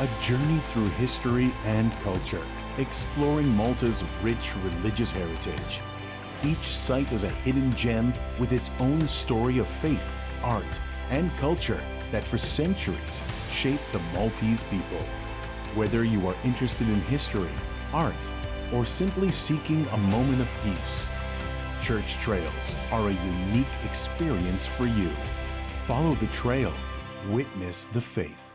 a journey through history and culture, exploring Malta's rich religious heritage. Each site is a hidden gem with its own story of faith, art, and culture that for centuries shaped the Maltese people. Whether you are interested in history, art, or simply seeking a moment of peace, Church Trails are a unique experience for you. Follow the trail, witness the faith.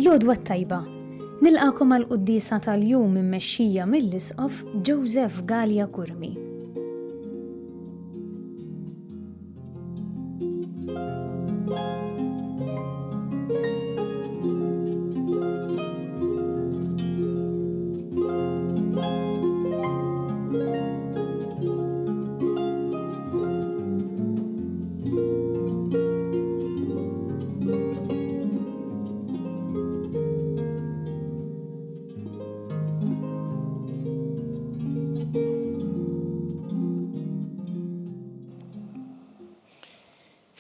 L-għodwa tajba, nilqakom għal-quddisa tal-jum immexxija mill-Isqof Joseph Gallia Kurmi.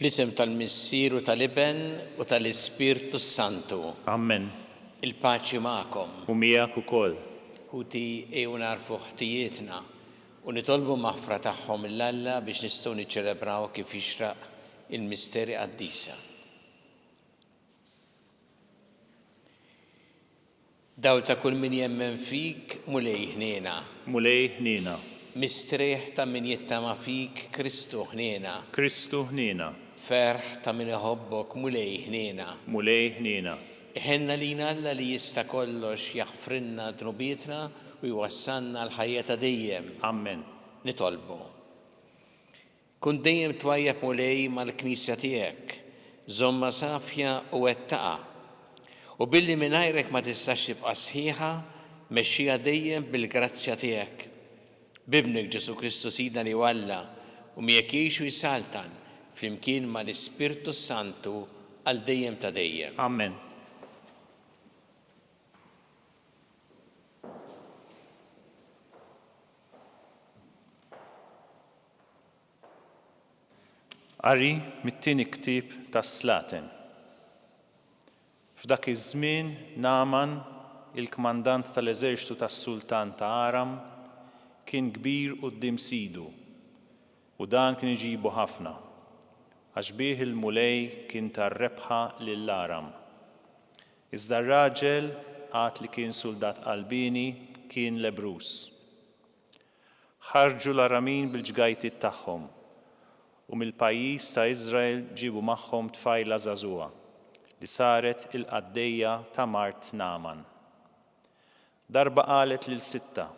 Fl-isem tal-Missier u tal-Iben u tal-Ispirtu Santu. Amen. Il-paċi magħkom. U miegħek ukoll. Ħuti ejjew narfu ħtijietna u nitolbu maħfra tagħhom l-Alla biex nistgħu niċċelebraw kif jixraq il-misteri qaddisa. Dawl ta' kull min jemmen fik mulej ħniena. Mulej ħniena. Mistrieħ ta' min jittama fik Kristu ħniena. Kristu ħniena. Ferħ ta' min iħobbok mulej ħniena. Mulej ħniena. Iħenna lina Alla li jista' kollox jaħfrinna dnubietna u jwassalna l-ħajja ta' dejjem. Amen. Nitolbu. Kun dejjem twajjeb mulej mal-Knisja tiegħek, żomma safja u wettaqa. U billi mingħajrek ma tistax tibqa' sħiħa, mexxija dejjem bil-grazzja tiegħek. Bibnek Ġesu Kristu Sidna li walla u miegħek jgħixu jsaltan flimkien mal-Ispirtu Santu għal dejjem ta' dejjem. Amen. Qari mit-tieni ktieb tas-Slaten. F'dak iż-żmien Naaman, il-kmandant tal-eżerċitu tas-Sultan ta' Aram, kien kbir quddiem sidu u dan kien iġibu ħafna għax bih il-mulej kien tar-rebħa lill-Aram. Iżda r-raġel għad li kien soldat qalbini kien lebrus. Ħarġu l-Aramin bil-ġgajtiet tagħhom u mill-pajjiż ta' Iżrael ġibu magħhom tfajla żagħżugħa li saret il-qaddejja ta' Mart Naaman. Darba qalet lil sitta: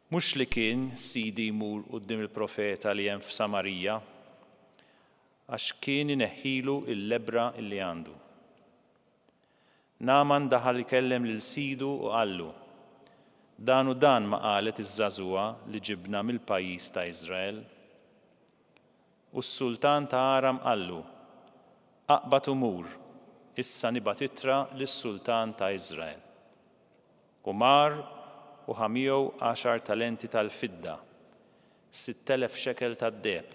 mhux li kien sidi jmur quddiem il-profeta li hemm f'Samarija għax kien ineħħilu l-lebra li għandu. Naaman daħal ikellem lil sidu u qallu: dan u dan ma qalet iż-żagħżugħa li ġibna mill-pajjiż ta' Iżrael. U s-Sultan ta' Aram qallu: aqbad u mur, issa nibgħat ittra lis-Sultan ta' Iżrael. U mar u ħamiegħu 10 talenti tal-fidda, 6,000 xekel tad-deheb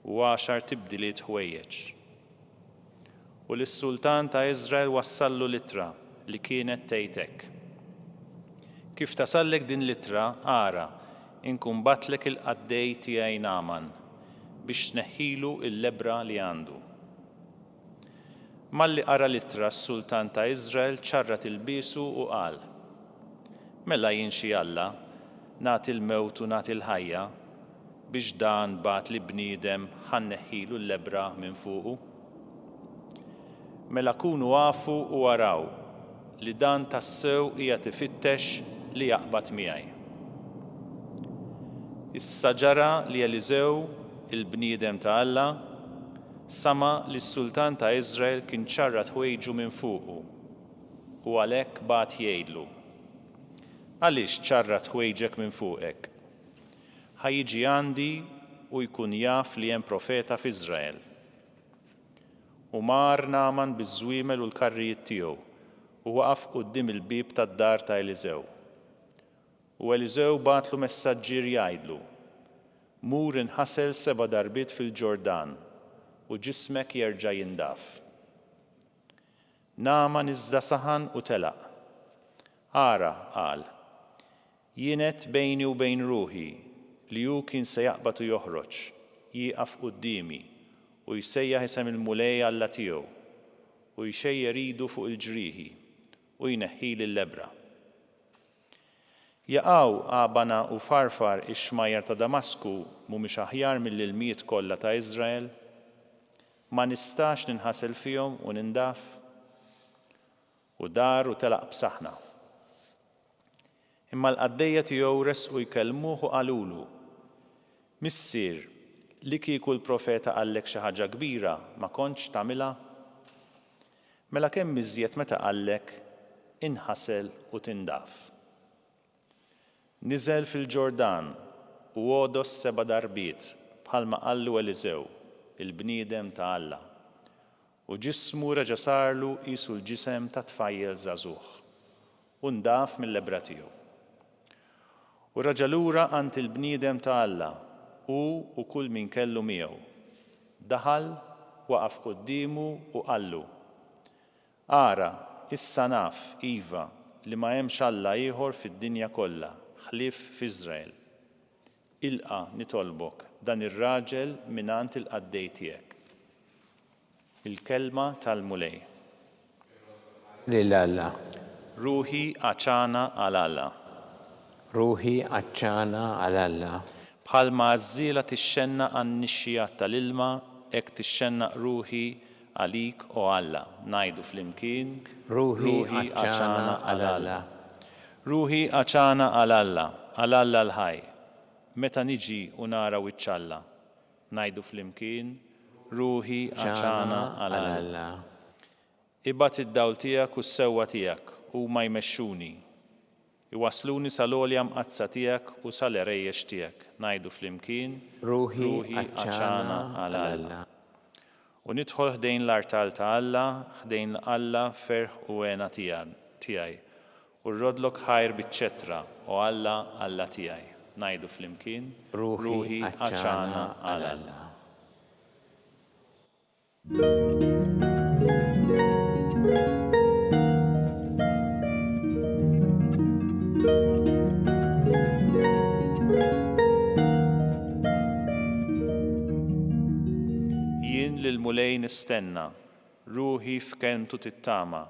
u 10 tibdiliet ħwejjeġ. U lis-Sultan ta' Iżrael wassallu littra li kienet tgħid hekk: kif tasallek din littra ara inkun batlek il-qaddej tiegħi Naaman biex tneħħilu l-lebra li għandu. Malli qara littra s-Sultan ta' Iżrael ċarrat il-biesu u qal: mela jien xi Alla nagħti l-mewt u nagħti l-ħajja biex dan bat li bniedem ħanneħħilu l-lebra minn fuqu? Mela kunu għafu u waraw li dan tassew hija tifittex li jaqbad miegħi. Issa ġara li Eliżew, il-bniedem ta' Alla, sama li s-Sultan ta' Iżrael kien ċarrat ħwejġu minn fuqu u għalhekk bagħat jgħidlu: għaliex ċarrat ħwejġek minn fuqek? Ħajjiġi għandi u jkun jaf li hemm profeta f'Iżrael. U mar Naaman biż-żwiemel u l-karrijiet tiegħu u waqaf quddiem il-bib tad-dar ta' Eliżew. U Eliżew bagħtlu messaġġier jgħidlu: Mur inħasel 7 darbiet fil-Ġordan u ġismek jerġa' jindaf. Naaman iżda saħan u telaq. Ara, qal, jienet bejni u bejn ruħi li hu kien se jaqbad u joħroġ, jieqaf qudiemi u jsejjaħ isem il-mulej Alla tiegħu u jxejjer idu fuq il-ġrieħi u jneħħili l-lebra. Jaqgħu Abana u Farfar ix-xmajjar ta' Damasku mhumiex aħjar mill-ilmijiet kollha ta' Iżrael? Ma nistax ninħasel fihom u nindaf? U dar u telaq b'saħħna. Imma l-qaddejja tiegħu resqu jkellmuh u qalulu: Missier, li kieku l-profeta qallek xi ħaġa kbira ma kontx tagħmilha? Mela kemm iżjed meta qallek inħasel u tindaf. Niżel fil-Ġordan u għodos 7 darbiet bħalma qallu Eliżew, il-bniedem ta' Alla, u ġismu reġa' sarlu qisu l-ġisem ta' tfajjel żagħżugħ u ndaf mill-lebra tiegħu. U raġa' lura għand il-bniedem ta' Alla u kull min kellu miegħu. Daħal, waqaf qudiemu u qallu: Ara, issa naf, iva, li ma hemmx Alla ieħor fid-dinja kollha ħlief f'Iżrael. Ilqa' nitolbok dan ir-raġel mingħand il-qaddej tiegħek. Il-kelma tal-mulej. Lil Alla. Ruħi aċana għal Alla. Ruħi aċċana għal Alla. Bħalma għażiela tixxenna għan-nixxijat tal-ilma, hekk tixxennaq ruħi għalik u Alla. Ngħidu flimkien: Ruħi aċċana għal Alla. Ruħi aċana għal Alla l-ħaj. Meta niġi u nara wiċċ Alla. Ngħidu flimkien: Ruħi aċana għal Alla. Ibgħat id-dawl tiegħek u s-sewwa tiegħek huma jmexxuni. Iwasluni sal-għolja mqazza tiegħek u sal-erejjex tiegħek. Ngħidu flimkien: Ruħi aċċana għal Alla. U nidħol ħdejn l-artal ta' Alla, ħdejn Alla ferħ u għena tiegħi. U rrodlok ħajr biċ-ċetra u Alla tiegħi. Ngħidu flimkien: Ruħi aċċana għal Alla. Jien lill-mulej nistenna, ruħi f'kelmtu tittama,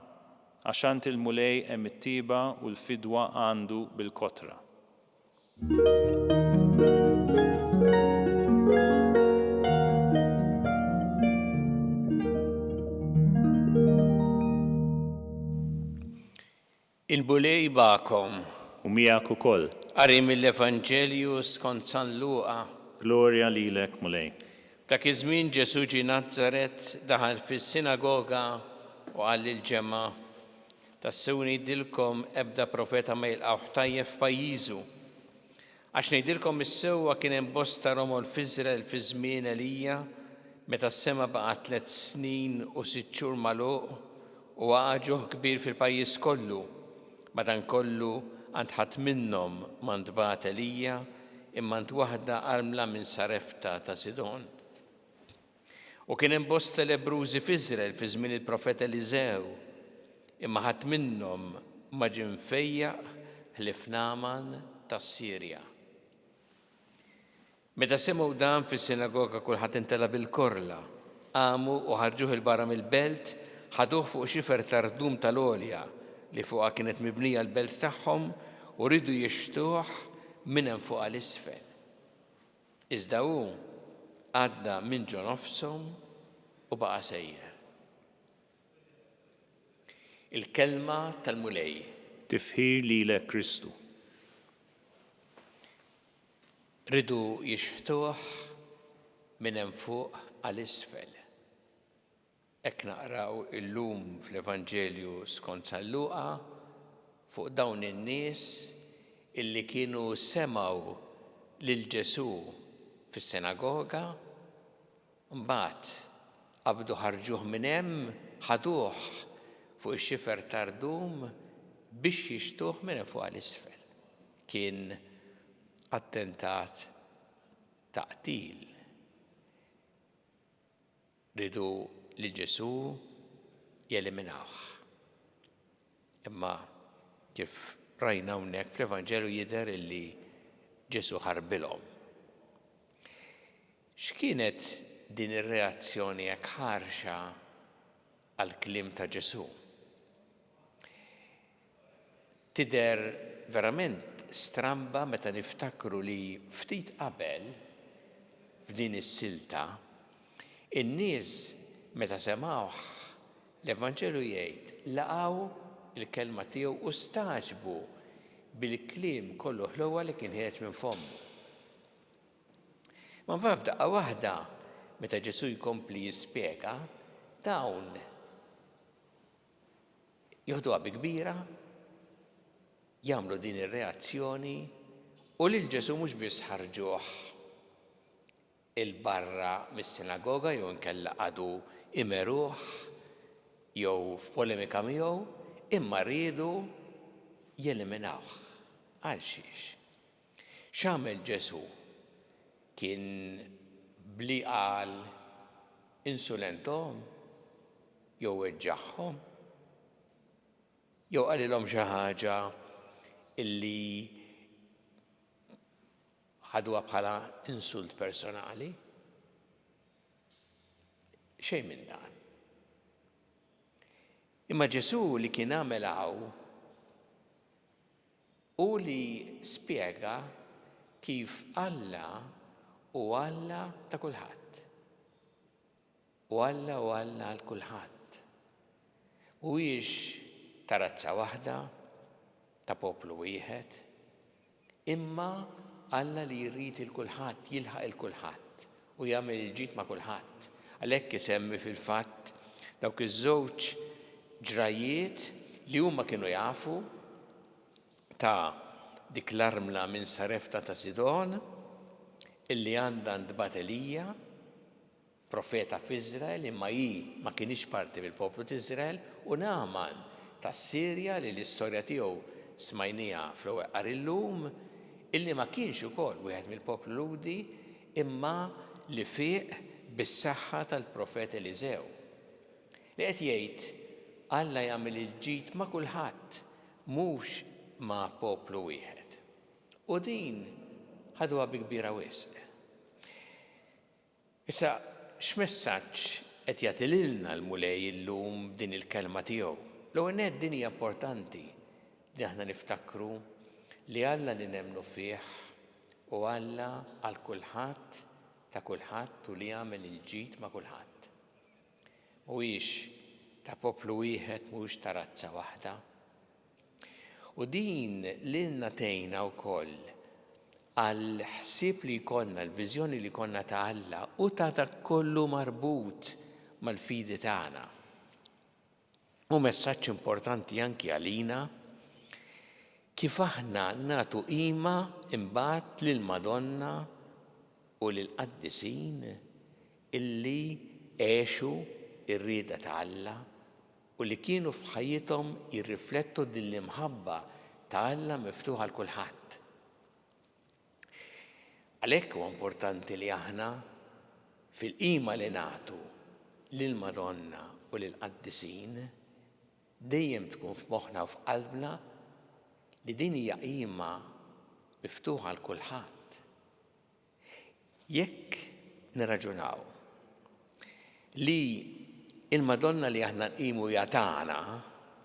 għaxant il-mulej hemm it-tiba u l-fidwa għandu bil-kotra. Il-mulej bakom. U miegħek ukoll. Qari mill-Evanġelju skont San Luqa. Glorja lilek, mulej. Dak iż-żmien Ġesu ġie Nażaret daħal fis-sinagoga u qal lill-ġemma: Tassew ngħidilkom ebda profeta ma jilqgħu tajjeb f'pajjiżu. Għax ngħidilkom is-sewwa kien hemm bosta romol f'Iżrael fi żmien Elija, meta s-sema baqa' 3 snin u 6 xhur magħluq u waqa' ġuħ kbir fil-pajjiż kollu. Madankollu għand ħadd minnhom ma ntbagħat Elija imma nt waħda armla minn Sarefta ta' Sidon. U kien hemm bosta lebrużi f'Iżrael fi żmien il-profet Eliżew, imma ħadd minnhom ma ġie mfejjaq ħlief Naaman tas-Sirja. Meta semgħu dan fis-sinagoga kulħadd intela bil-korla, qamu u ħarġuh il-barra mill-belt, ħaduh fuq xifer tardum tal-għolja li fuqha kienet mibnija l-belt tagħhom u rridu jixtuh minn hemm fuqha l-isfel. Iżda hu għadda minn ġo nofshom u baqa' sejjer. Il-kelma tal-mulej. Tifħir lilek Kristu. Ridu jixtuh minn hemm fuq għall-isfel. Hekk naqraw illum fl-Evanġelju skont San Luqa fuq dawn in-nies illi kienu semgħu lil Ġesu fis-sinagoga, mbagħad qabdu ħarġuh minn hemm, ħaduh fuq ix-xifer tardum biex jixtuh minn fuq għall-isfel. Kien attentat ta' qtil. Ridu li Ġesu jeliminawh. Imma kif rajna hawnhekk fl-Evanġelu jidher illi Ġesu ħarbilhom. X'kienet din ir-reazzjoni hekk ħarxa għall-kliem ta' Ġesu? Tidher verament stramba meta niftakru li ftit qabel f'din is-silta in-nies meta semgħuh l-Evanġelu jgħid laqgħu il-kelma tiegħu u staġbu bil-kliem kollu ħlowa li kien ħireġ minn fommu. Ma mbagħad f'daqqa waħda meta Ġesu jkompli jispjega dawn joħduha bi kbira, jagħmlu din ir-reazzjoni u lil Ġesu mhux biss ħarġuh il-barra mis-sinagoga jew inkella għadu imeruh jew f'polemika miegħu imma rridu jeliminawh. Għal xiex? X'għamel Ġesu? Kien bli qal insulenthom jew weġġaħħom jew qalilhom xi ħaġa illi ħaduha bħala insult personali? Xejn minn dan. Imma Ġesu li kien għamel hawn u li spjega kif Alla u Alla ta' kulħadd. U Alla għal kulħadd. Mhuwiex ta' razza waħda, ta' poplu wieħed, imma Alla li jrid il-kulħadd, jilħaq il-kulħadd u jagħmel il-ġid ma' kulħadd. Għalhekk isemmi fil-fatt dawk iż-żewġ ġrajiet li huma kienu jafu ta' dik l-armla minn Sarefta ta' Sidon illi għandha ntbagħat Elija, profeta f'Iżrael, imma hi ma kienx parti mill-poplu t'Iżrael, u Naaman tas-Sirja li l-istorja tiegħu smajnija fl-ewwel illum illi ma kienx ukoll wieħed mill-poplu Ludi imma li fieq bis-saħħa tal-profet Eliżew. Li qed jgħid Alla jagħmel il-ġid ma' kulħadd mhux ma' poplu wieħed. U din ħaduha bi kbira wisq. Issa x'messaġġ qed jagħti lilna l-mulej illum b'din il-kelma tiegħu? L-ewwel nett din hija importanti li aħna niftakru li Alla li nemmnu fih u Alla għal kulħadd ta' kulħadd u li jagħmel il-ġid ma' kulħadd. Mhuwiex ta' poplu wieħed, mhux ta' razza waħda. U din lilna tgħinna wkoll għal ħsieb li jkollna, l-viżjoni li jkollna ta' Alla u ta' dak kollu marbut mal-fidi tagħna. U messaġġ importanti anki għalina kif aħna nagħtu qima imbagħad lill-Madonna u lill-Qaddisin illi għexu ir-rieda ta' Alla u li kienu f'ħajjithom jirriflettu din l-imħabba ta' Alla miftuħa l kulħadd. Għalhekk huwa importanti li aħna fil-qima li nagħtu lill-Madonna u lill-Qaddisin dejjem tkun f'moħħna u f'qalbna li din hija qima miftuħa l kulħadd. Jekk nirraġunaw li il-Madonna li aħna nqimu hija tagħna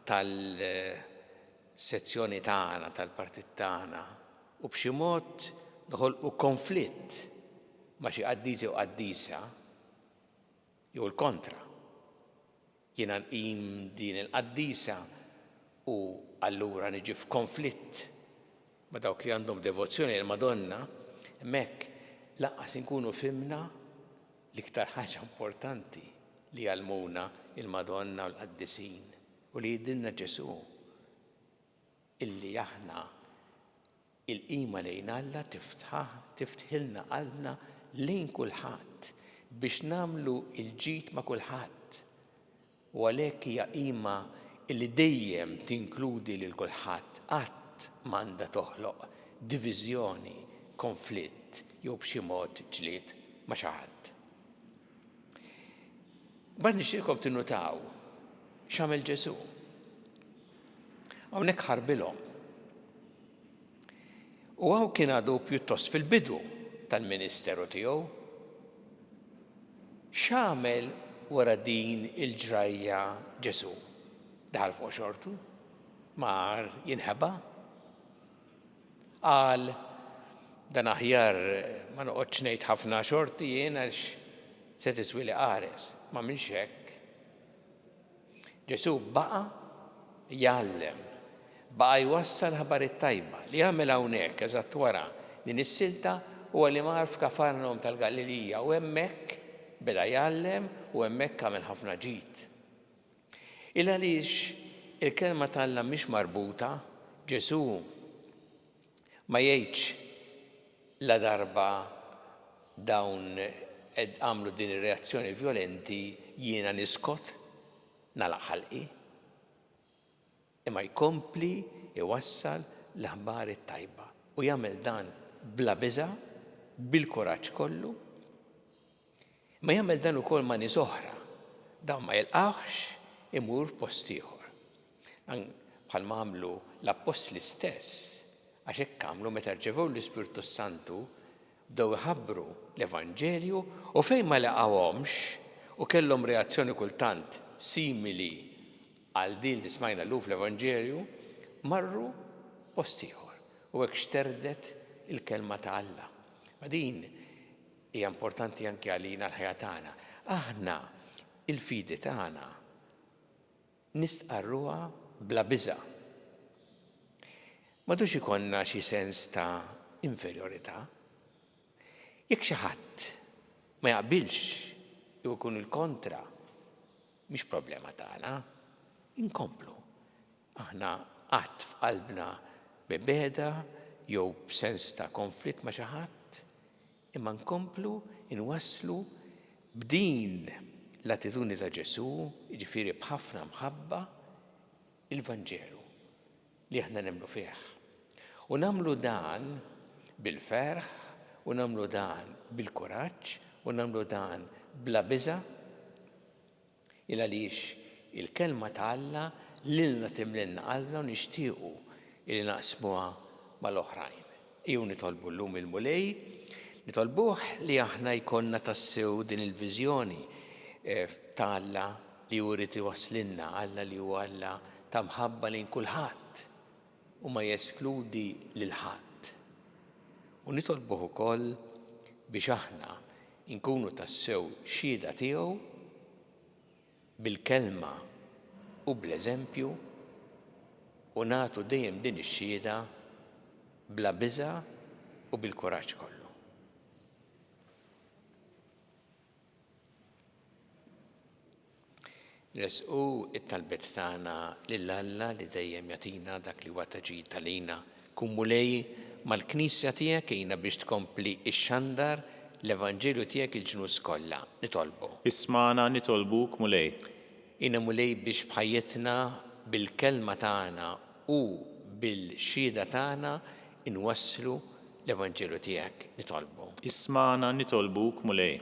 tal-sezzjoni tagħna, tal-partit tagħna, u b'xi mod noħolqu konflitt ma' xi qaddisi u qaddisa, jew il-kontra. Jiena nqim din il-qaddisa u allura niġi f'konflitt ma' dawk li għandhom devozzjoni lill-Madonna, hemmhekk lanqas inkunu fimna l-iktar ħaġa importanti li għalmuna il-Madonna u l-Qaddisin u li jiddilna Ġesu illi aħna il-qima lejn Alla tiftħilna qalbna lejn kulħadd biex nagħmlu l-ġid ma' kulħadd. U għalhekk hija qima li dejjem tinkludi lil kulħadd, qatt m'għandha toħloq diviżjoni, konflitt jew b'xi mod ġlied ma' xi ħadd. Bad nixtieqkom tinnutaw x'għamel Ġesu. Hawnhekk ħarbilhom. U hawn kien għadu pjuttost fil-bidu tal-ministeru tiegħu. X'għamel wara din il-ġrajja Ġesu? Daħal fuq xortu? Mar jinħeba? Qal dan aħjar ma noqgħodx ngħid ħafna xorti jien għax se tiswili qares. Ma minx hekk. Ġesu baqa' jgħallem, baqa' jwassal ħabar it-tajba li jagħmel hawnhekk eżatt wara din is-silta huwa li mar f'Kafarnawm tal-Galilija u hemmhekk beda jgħallem u hemmhekk għamel ħafna ġid. Il għaliex il-kelma tal-Alla mhix marbuta, Ġesu ma jgħidx la darba dawn għamlu din ir-reazzjoni violenti jiena niskot nagħlaq ħalqi. Imma jkompli iwassal l-aħbar it-tajba u jagħmel dan bla biża' bil-kuraġġ kollu. Ma jagħmel dan ukoll ma' nies oħra, dawn ma jilqawx imur f'post ieħor. Bħalma għamlu l-Apostli stess, għax hekk għamlu meta rċevew l-Ispiritu Santu bdew iħabbru l-Evanġelju u fejn ma laqgħuhomx u kellhom reazzjoni kultant simili għal din li smajna llum fl-Evanġelju, marru post ieħor u hekk xterdet il-kelma ta' Alla. Ma din hija importanti anke għalina l-ħajja tagħna. Aħna il-fidi tagħna nistqarruha bla biża'. M'għadux ikollna xi sens ta' inferjorità. Jekk xi ħadd ma jaqbilx jew ikun il-kontra, mhix problema tagħna, inkomplu. Aħna qatt f'qalbna bebeda jew b'sens ta' konflitt ma' xi ħadd, imma nkomplu inwasslu b'din l-attitudni ta' Ġesu, jiġifieri b'ħafna mħabba il-Vanġelu li aħna nemmnu fih. U nagħmlu dan bil-ferħ, u nagħmlu dan bil-kuraġġ, u nagħmlu dan bla biża' il għaliex il-kelma ta' Alla lilna timlilna qalbna u nixtiequ li naqsmuha mal-oħrajn. Ejjew nitolbu llum il-mulej, nitolbuh li aħna jkollna tassew din il-viżjoni ta' Alla li jurid iwasslinna, Alla li huwa Alla ta' mħabba lejn kulħadd u ma jeskludi lil ħadd. U nitolbuh ukoll biex aħna nkunu tassew xhieda tiegħu bil-kelma u bl-eżempju u nagħtu dejjem din ix-xhieda bla biża' u bil-kuraġġ kollu. Nresqu it-talbiet tagħna lil Alla li dejjem jagħtina dak li huwa taġid għalina kun mulej mal-Knisja tiegħek jiena biex tkompli x-xandar l-Evanġelju tiegħek il-ġnus kollha. Nitolbu. Ismana nitolbuk mulej. Jiena mulej biex bħajjitna bil-kelma tagħna u bil-xhieda tagħna inwasslu l-Evanġelju tiegħek. Nitolbu. Ismana nitolbuk mulej.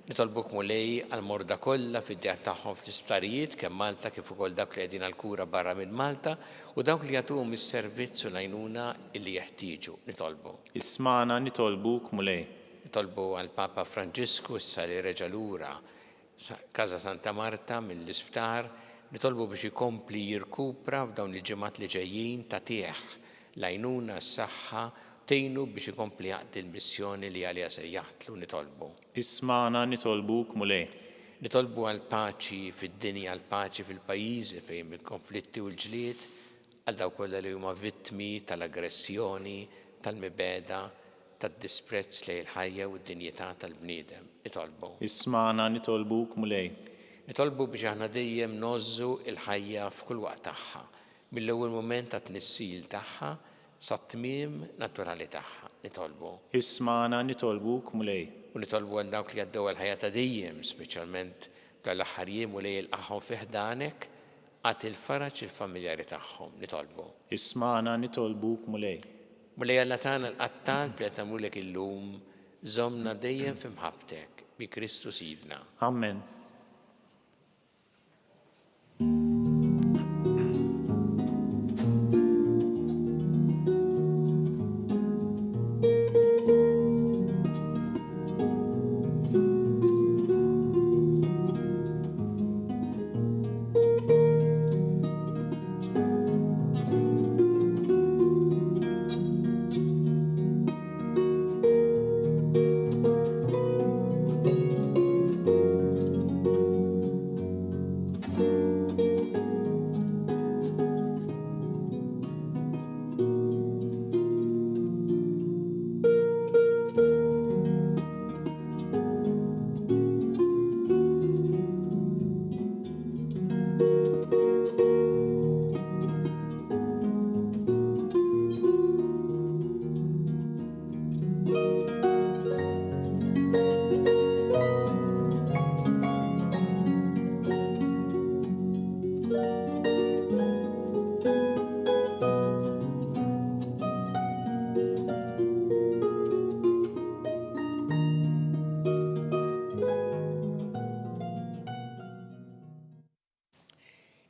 Nitolbuk mulej għal-morda kollha fid-djar tagħhom fl-isptarijiet kemm Malta kif ukoll dawk li qegħdin għall-kura barra minn Malta u dawk li jagħtuhom is-servizz u l-għajnuna li jeħtieġu. Nitolbu. Ismana nitolbuk mulej. Nitolbu għall-Papa Franġisku issa li reġa' lura Casa Santa Marta mill-isptar, nitolbu biex ikompli jirkupra f'dawn il-ġimgħat li ġejjin tagħtih l-għajnuna s-saħħa tgħinu biex ikompli jaqdi l-missjoni li għaliha se jaħdlu. Nitolbu. Ismana nitolbuk mulej. Nitolbu għal paċi fid-dinja, għal paċi fil-pajjiżi fejn il-konflitti u l-ġlied, għal dawk kollha li huma vittmi tal-aggressjoni, tal-mibeda, tad-disprezz lejn il-ħajja u d-dinjità tal-bniedem. Nitolbu. Ismana nitolbuk mulej. Nitolbu biex aħna dejjem nożżu l-ħajja f'kull waqt tagħha, mill-ewwel mument ta' tnissil tagħha sa tmiem naturali tagħha nitolbu. Ismana nitolbuk mulej. U nitolbu għal dawk li għaddew għal-ħajja ta' dejjem, speċjalment tal-aħħar jiem u lej il-qaħħom fi ħdanek, għat il-faraġ il-familjari tagħhom nitolbu. Ismana nitolbuk mulej. Mulej Alla tagħna l-qattal li qed nagħmlulek illum, żommna dejjem f'imħabbtek bi Kristu Sidna. Amen.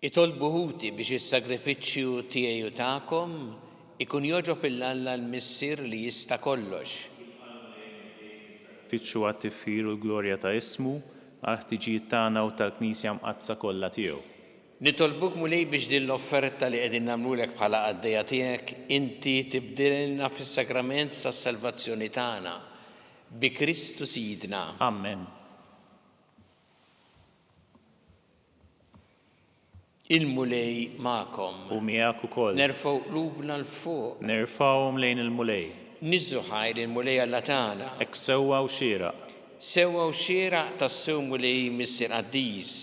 Itolbu ħuti biex is-sagrifiċċju tiegħi u tagħkom ikun joġob il-Alla l-Missier li jista' kollox. Fitxu għat-tifħir u l-glorja ta' ismu, għal-ħtiġijiet tagħna u tal-Knisja mqazza kollha tiegħu. Nitolbuk mulej biex din l-offerta li qegħdin nagħmlulek bħala qaddejja tiegħek inti tibdilna fis-sagrament tas-salvazzjoni tagħna bi Kristu Sidna. Amen. Il-mulej magħkom. U miegħek ukoll. Nerfgħu qlubna l-fuq. Nerfgħuhom lejn il-mulej. Niżżu ħajr il-mulej Alla tagħna. Hekk sewwa u xieraq. Sewwa u xieraq tas-sew mulej Missier Qaddis.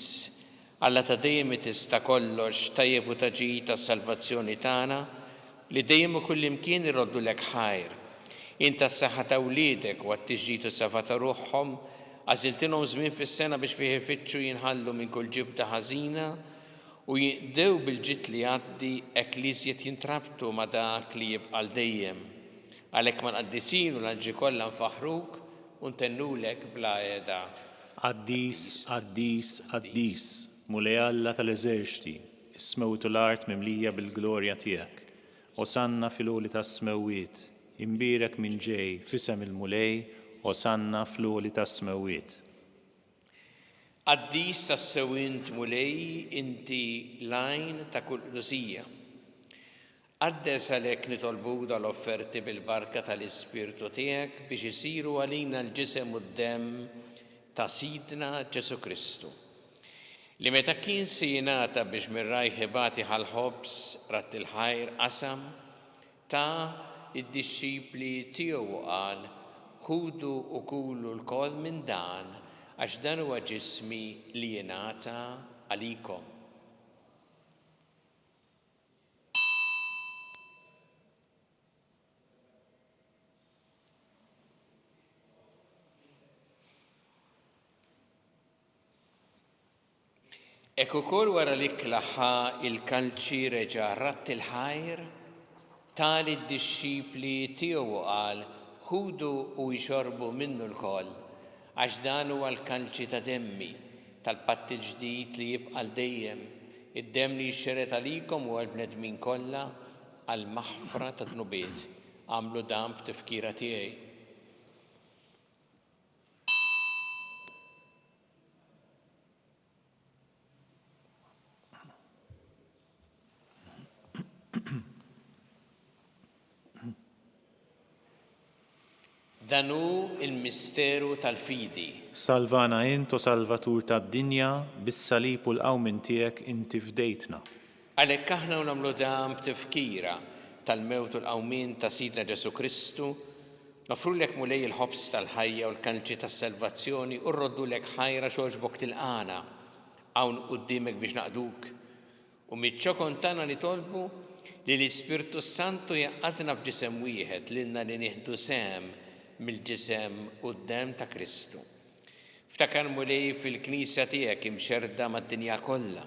Alla ta' dejjem tista' kollox tajjeb u taġid tas-salvazzjoni tagħna li dejjem u kullimkien irroddulek ħajr. Inta s-saħħa ta' wliedek u għat-tiġdid u s-safa ta' ruħhom għażiltilhom żmien fis-sena biex fih ifittxu jinħallu minn kull ġibda ħażina u jiqdew bil-ġit li għaddi hekk li żjed jintrabtu ma' dak li jibqa' dejjem. Għalhekk ma' nqaddisin u l-anġi kollha nfaħruk u ntennulek bla qiegħda. Qaddis, qaddis, qaddis, mulej Alla tal-eżerċiti, is-smewtu l-art mimlija bil-glorja tiegħek. Osanna fil-għoli tas-smewwiet, imbierek minn ġej f'isem il-mulej, osanna fl-għoli tas-smewwiet. Qaddis tas-sewwint mulej inti lajn ta' kull qdusija. Qaddes għalhekk nitolbuk dal-offerti bil-barka tal-Ispirtu tiegħek biex isiru għalina l-ġisem u d-demm ta' Sidna Ġesu Kristu. Li meta kien se jingħata biex mir-rajħ ibati ħal-ħobs ratt il-ħajr qasam ta' id-dixxipli tiegħu qal ħudu u kulu l-kol minn dan għax dan huwa ġismi li jingħata għalikom. Hekk ukoll wara li klaħħa il-kalċi reġa' ratt il-ħajr, tali d-dixxipli tiegħu qal ħudu u jxorbu minnu l-koll għax dan huwa l-kalċi ta' demmi tal-patt il-ġdid li jibqa' dejjem, id-demm li jxxeret għalikom u għall-bnedmin kollha għall-maħfra ta' dnubiet. Għamlu dan b'tifkira tiegħi. Dan hu il-misteru tal-fidi. Salvana int u salvatur tad-dinja bis-salib u l-qawmin tiegħek inti fdejtna. Għalhekk aħna nagħmlu dan b'tifkira tal-mewt u l-qawmien ta' Sidna Ġesu Kristu, nofrulek mulej il-ħobs tal-ħajja u l-kanċi tas-salvazzjoni u rroddulek ħajra xogħġbok tilqana hawn quddiemek biex naqduk. U miċ-ċokon tagħna nitolbu li l-Ispirtu Santu jaqadna f'ġisem wieħed lilna li nieħdu sem mill-ġisem quddiem ta' Kristu. Ftakar mulej fil-Knisja tiegħek imxerda mad-dinja kollha.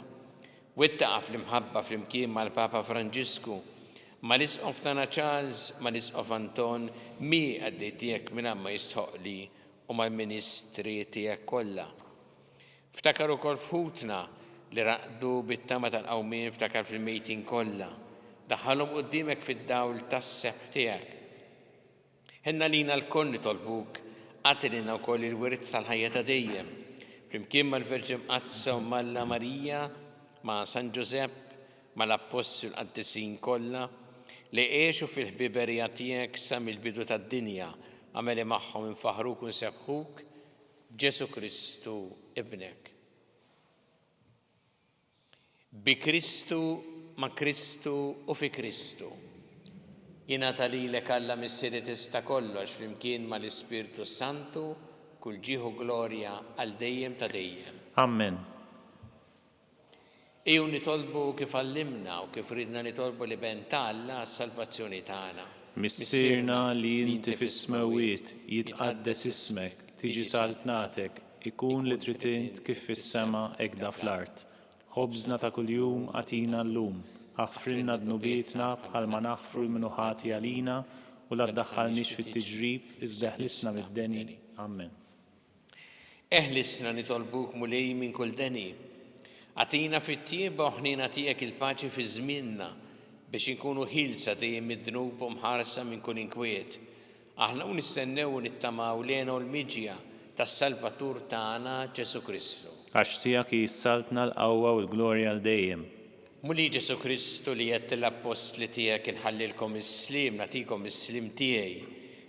Wittaqa fl-imħabba flimkien mal-Papa Franġisku, mal-Isqof tagħna Charles, mal-Isqof Anton, mi għaddej tiegħek minn ma jistħoqli u mal-ministri tiegħek kollha. Ftakar ukoll f'ħutna li raqdu bit-tama tal-qawmien, ftakar fil-mejtin kollha. Daħħalhom quddiemek fid-dawl tas-seħħ tiegħek. Ħenna lina l-koll nitolbuk għatilina wkoll il-wirt tal-ħajja ta' dejjem. Flimkien mal-Verġin Qazza u Malla Marija, ma' San Giuseppe, mal-Apostol qaddisin kollha li għexu fil-ħbiberija tiegħek sa mill-bidu tad-dinja, għameli magħhom infaħruk u nseħħuk Ġesu Kristu ibnek. Bi Kristu, ma' Kristu u fi Kristu. Jingħata lilek Alla missieri tista' kollox flimkien mal-Ispirtu Santu kull ġieħu glorja għal dejjem ta' dejjem. Amen. Ejju nitolbu kif għallimna u kif ridna nitolbu li ben ta' Alla għas-salvazzjoni tagħna. Missirna li inti fis-smawiet jitqaddes ismek, tiġi saltnatek, ikun li trid int kif fis-sema hekk da fl-art. Ħobżna ta' kuljum għatina llum, aħfrilna dnubietna bħal ma naħfru l-minuħati għalina u la ddaħħalniex fit-tiġrib iżda ħlisna mid-deni. Amen. Eħlisna nitolbuk mulej minn kull deni. Għatina fit-tieba u ħnina tiegħek il-paċi fi żmienna biex inkunu ħilsa dejjem mid-dnub u mħarsa minn kull inkwiet. Aħna nistennew u nittamaw lena u l-miġja tas-Salvatur tagħna Ġesu Kristu. Għax tiegħek jissaltna l-qawwa u l-glorja l dejjem. Muli Ġesu Kristu li jett l-apostli tiegħek inħallilkom is-slim, nagħtikom is-slim tiegħi,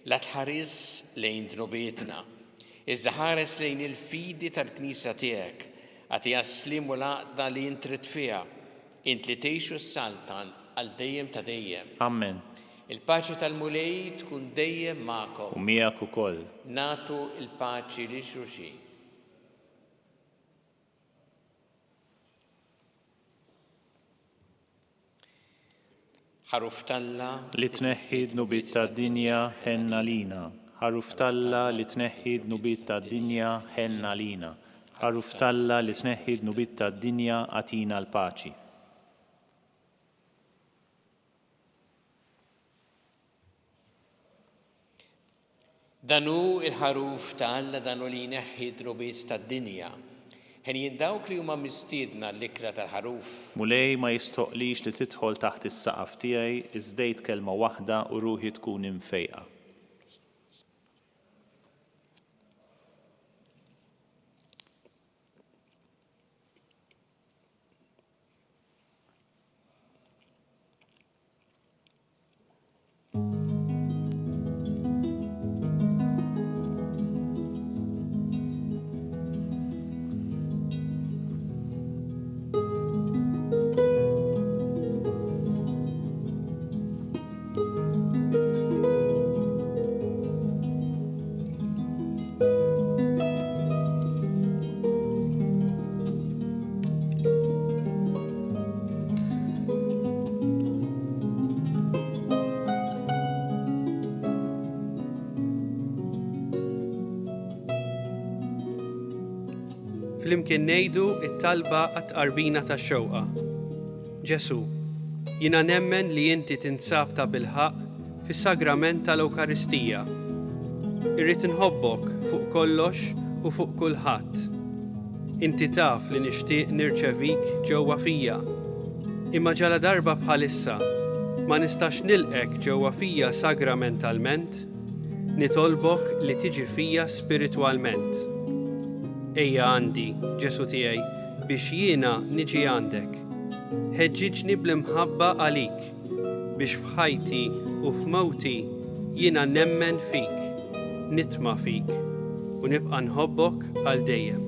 la tħares lejn dnubietna, iżda ħares lejn il-fidi tal-Knisja tiegħek, għatija s-slim u l-għaqda li intrid fiha, int li tgħixu s-saltan għal dejjem ta' dejjem. Amen. Il-paċi tal-mulej tkun dejjem magħkom. U miegħek ukoll. Nagħtu il-paċi li xulxin. Ħaruf talla li tneħħi dnubiet tad-dinja ħenna lina. Ħaruf talla li tneħħi dnubiet tad-dinja ħenna lina. Ħaruf talla li tneħħi dnubiet tad-dinja għatina l-paċi. Danu il-ħaruf ta' Alla danu li jneħħi dnubiet tad-dinja. Ħen dawk li huma mistiedna l-ikra tal-ħaruf. Mulej ma jistoqlix li tidħol taħt is-saqaf tiegħi iżdejt kelma waħda u ruħi tkun imfejqa. Flimkien ngħidu t-talba għat-tqarbina tax-xewqa. Ġesu, jiena nemmen li inti tinsab ta' bilħaq fis-sagrament tal-Ewkaristija. Irrid inħobbok fuq kollox u fuq kulħadd. Inti taf li nixtieq nirċevik ġewwa fija. Imma ġala darba bħalissa ma nistax nilqek ġewwa fija sagramentalment, nitolbok li tiġi fija spiritwalment. Ejja għandi, Ġesu tiegħi, biex jiena niġi għandek. Ħeġġiġni bl-imħabba għalik, biex f'ħajti u f'mawti jiena nemmen fik, nitma' fik, u nibqa' nħobbok għal dejjem.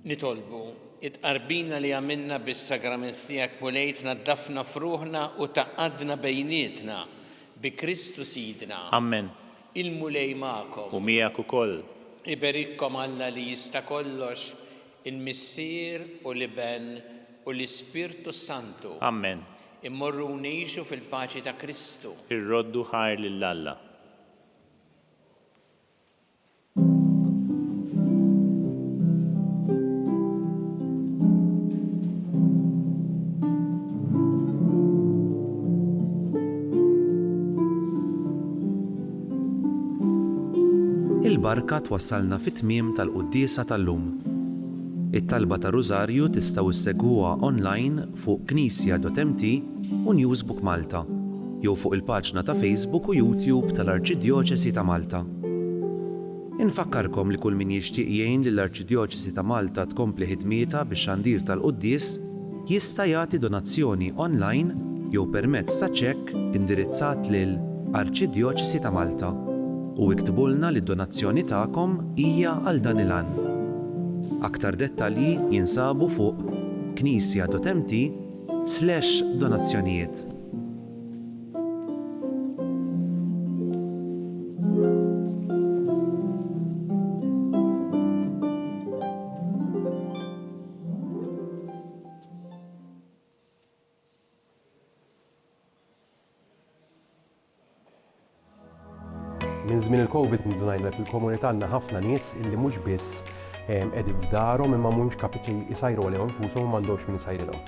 Nitolbu, it-qarbina li għamilna bis-sagrament tiegħek mulej tnaddafna f'ruħna u taqadna bejnietna bi Kristu Sidna. Amen. Il-mulej magħkom. U miegħek ukoll. Iberikkom Alla li jista' kollox, il-Missier u l-Iben u l-Ispirtu Santu. Amen. Immorru ngħixu fil-paċi ta' Kristu. Irroddu ħajr lill-Alla. Il-barka twassalna fit-tmiem tal-quddiesa tal-lum. It-talba ta' Rużarju tistgħu issegwuha online fuq knisja.mt u Newsbook Malta, jew fuq il-paġna ta' Facebook u YouTube tal-Arċidjoċesi ta' Malta. Infakkarkom li kull min jixtieq jgħin lill-Arċidjoċesi ta' Malta tkompli ħidmietha bix-xandir tal-quddies jista' jagħti donazzjoni online jew permezz ta' ċekk indirizzat lil Arċidjoċesi ta' Malta. U iktbulna li d-donazzjoni tagħkom hija għal dan il-għan. Aktar dettalji jinsabu fuq knisja.mt/donazzjonijiet. Minn żmien il-Covid ndunajna fil-komunità għandna ħafna nies illi mhux biss qegħdin f'darhom imma mhumiex kapaċi jsajru għalihom infushom u m'għandhomx min isajrilhom.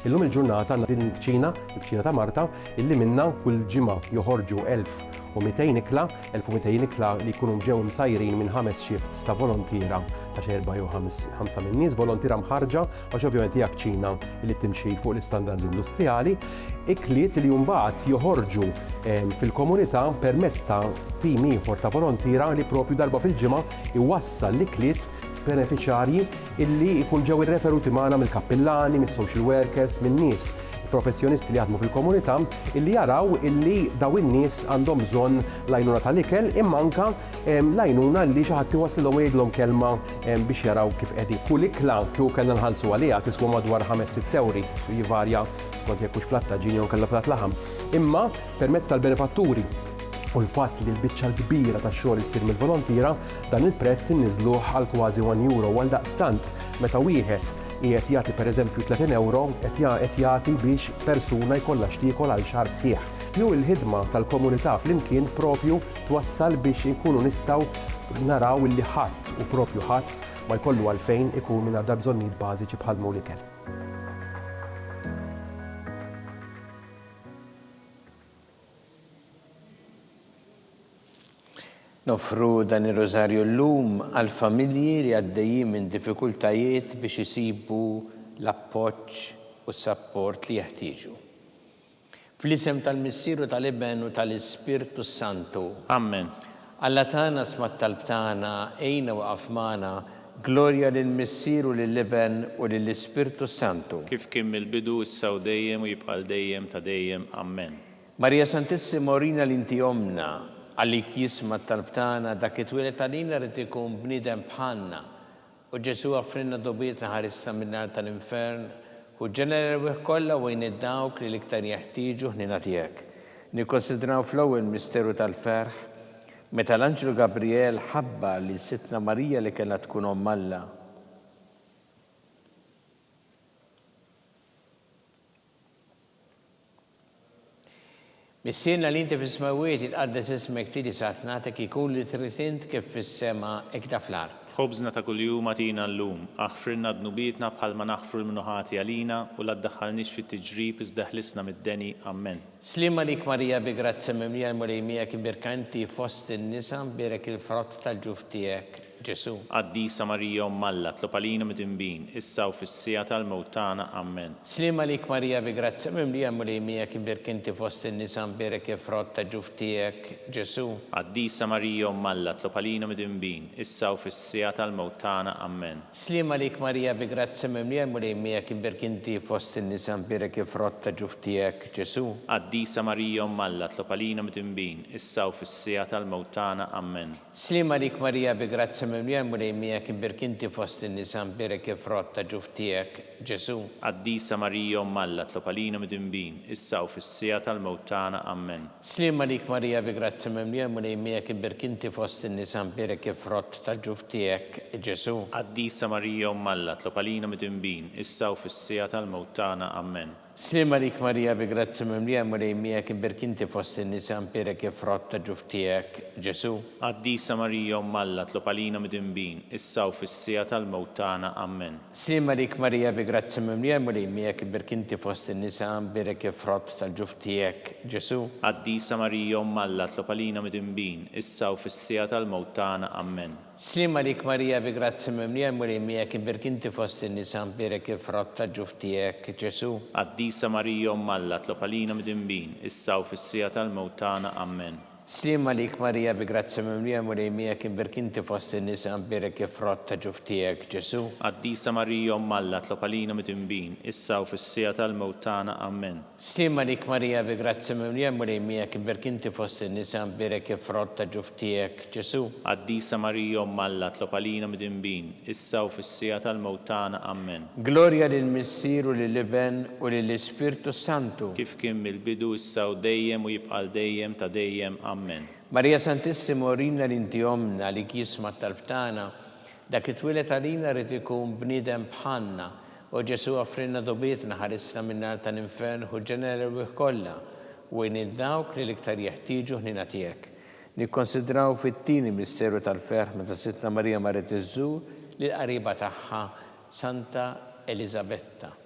Illum il-ġurnata għandna din il-kċina ta' Marta illi minnha kull ġimgħa joħorġu 1200 ikla, 1200 ikla li jkunu ġew msajrin minn 5 shifts ta' volontira ta' 4 jew 5 minn nies volontira mħarġa għax ovvjament hija kċina li timxi fuq l-istandards industrijali, ikliet li mbagħad joħorġu fil-komunità permezz ta' tim ieħor ta' volontira li propju darba fil-ġimgħa iwassal l-ikliet beneficjarji illi jkun ġew irreferuti magħna mill-kappillani, mis-social workers, minn nies professjonisti li jaħdmu fil-komunità illi jaraw illi daw in-nies għandhom bżonn l-għajnuna tal-ikel imma anke l-għajnuna li xi ħadd iwassillhom jgħidlhom kelma biex jaraw kif qegħdin. Kull ikla kieku kellna nħallsu għaliha tiswa madwar 5-6 ewri, jivarja skont jekk hux platt ta' ġin jew kellha platt laħam. Imma permezz tal-benefatturi u l-fatt li l-biċċa l-kbira tax-xogħol issir mill-volontira dan il-prezz inniżluh għal kważi €1 għal daqstant meta wieħed qiegħed jagħti pereżempju €30 qed jagħti biex persuna jkollha x'tiekol għal xahar sħiħ. Jew il-ħidma tal-komunità flimkien propju twassal biex inkunu nistgħu naraw illi ħadd u propju ħadd ma jkollu għalfejn ikun mingħajr bżonnijiet bażiċi bħal l-ikel. Nofru dan ir-rożarju llum għal familji li għaddejjin minn diffikultajiet biex isibu l-appoġġ u s-sapport li jeħtieġu. Fl-isem tal-Missieru tal-Iben u tal-Ispirtu Santu. Amen. Alla tagħna smat talb tagħna ejna waqaf magħna glorja lill-Missieru lill-Iben u lill-Ispirtu Santu. Kif kien mill-bidu issa u dejjem u jibqa' dejjem ta' dejjem. Amen. Marija Santissima orina li inti omna għallik jisma tal-btana dak it-twilet għalina rrid ikun bniedem bħalna. U Ġesu għafrinna dobietna ħarisna minn-nar tal-infern u ġeneral kollha wejn id-dawk li l-iktar jeħtieġu ħnina tiegħek. Nikkonsidraw fl-ewwel misteru tal-ferħ meta l-Anġlu Gabriel ħabba li Sittna Marija li kellha tkun Omm Alla. Missiena li inti fis-smawiet itqaddes ismek tiedi saħt nagħtek ikun li trid int kif fis-sema hekk fl-art. Ħobżna ta' kuljum għatina llum, aħfrilna dnubietna bħalma naħfru l-minuħati għalina u la ddaħħalniex fit-tiġrib iżda ħlisna mid-deni. Amen. Slim għalik Marija bi grazza mimlija l-mulejmija kibirkanti fost in-nisa berek il-frott tal-ġuf tiegħek Ġesu. Qaddisa Marija Omm Alla tlob għalina mit-inbin, issa u fis-sija tal-mewt tagħna. Amen. Slim għalik Marija bi grazza mimlija l-mulejmija kibirkanti fost in-nisa berek il-frott tal-ġuf tiegħek Ġesu. Qaddisa Marija Omm Alla tlob għalina mit-inbin, issa u fis-sija tal-mewt tagħna. Amen. Slim għalik Marija bi grazza mimlija l-mulejmija kibirkanti fost in-nisa berek il-frott tal-ġuf tiegħek Ġesu. Qaddisa Marija Omm Alla tlob għalina mit-inbin, issa u fis-sija tal-mewt tagħna. Amen. Slim għalik Marija bi grazza mimlija murejmija kibirk inti fost in-nisa mberek frott ta' ġuf tiegħek, Ġesu. Qaddisa Marija Umm Alla, tlob għalina midinbin, issa u fis-sija tal-mewt tagħna. Amen. Slima lik Marija bi grazzi mimlija murejmija kibirk inti fost in-nisa mberek frott ta' ġuf tiegħek, Ġesu. Qaddisa Marija Umm Alla, tlob għalina midinbin, issa u fis-sija tal-mewt tagħna. Amen. Slima lik Marija bi grazzi mimlija murejmija kibirk inti fost in-nisa mberek frott ta' ġuf tiegħek, Ġesu. Qaddisa Marija Umm Alla, tlob għalina midinbin, issa u fis-sija tal-mewt tagħna. Amen. Slima lik Marija bi grazzi mimlija murejmija kibirk inti fost in-nisa mberek frott ta' ġuf tiegħek, Ġesu. Qaddisa Marija Umm Alla, tlob għalina midinbin, issa u fis-sija tal-mewt tagħna. Amen. Slima lik Marija bi grazzi mimlija murejmija kibirk inti fost in-nisa mberek frott ta' ġuf tiegħek, Ġesu. Qaddisa Marija Umm Alla, tlob għalina midinbin, issa u fis-sija tal-mewt tagħna. Amen. Slima lik Marija bi grazzi mimlija murejmija kibirk inti fost in-nisa mberek frott ta' ġuf tiegħek, Ġesu. Qaddisa Marija Umm Alla, tlob għalina midinbin, issa u fis-sija tal-mewt tagħna. Amen. Slima lik Marija bi grazzi mimlija murejmija kibirk inti fost in-nisa mberek frott ta' ġuf tiegħek, Ġesu. Qaddisa Marija Umm Alla, tlob għalina midinbin, issa u fis-sija tal-mewt tagħna. Amen. Glorja lill-Missier u lill-Iben u lill-Ispirtu Santu. Kif kien mill-bidu issa u dejjem u jibqa' dejjem ta' dejjem. Amen. Marija Santissimo Orina l-inti omna li kisma tal-btana, dak it-twilet għalina rrid ikun bniedem bħalna, u Ġesu offrinna dobietna ħarisna minnar tal-infern u ġeneru kollha u dawk li l-iktar jeħtieġu ħnina tiegħek. Nikkonsidraw fit-tieni misteru tal-ferħ meta Sittna Marija marret iżżur li l-qariba tagħha Santa Elisabetta.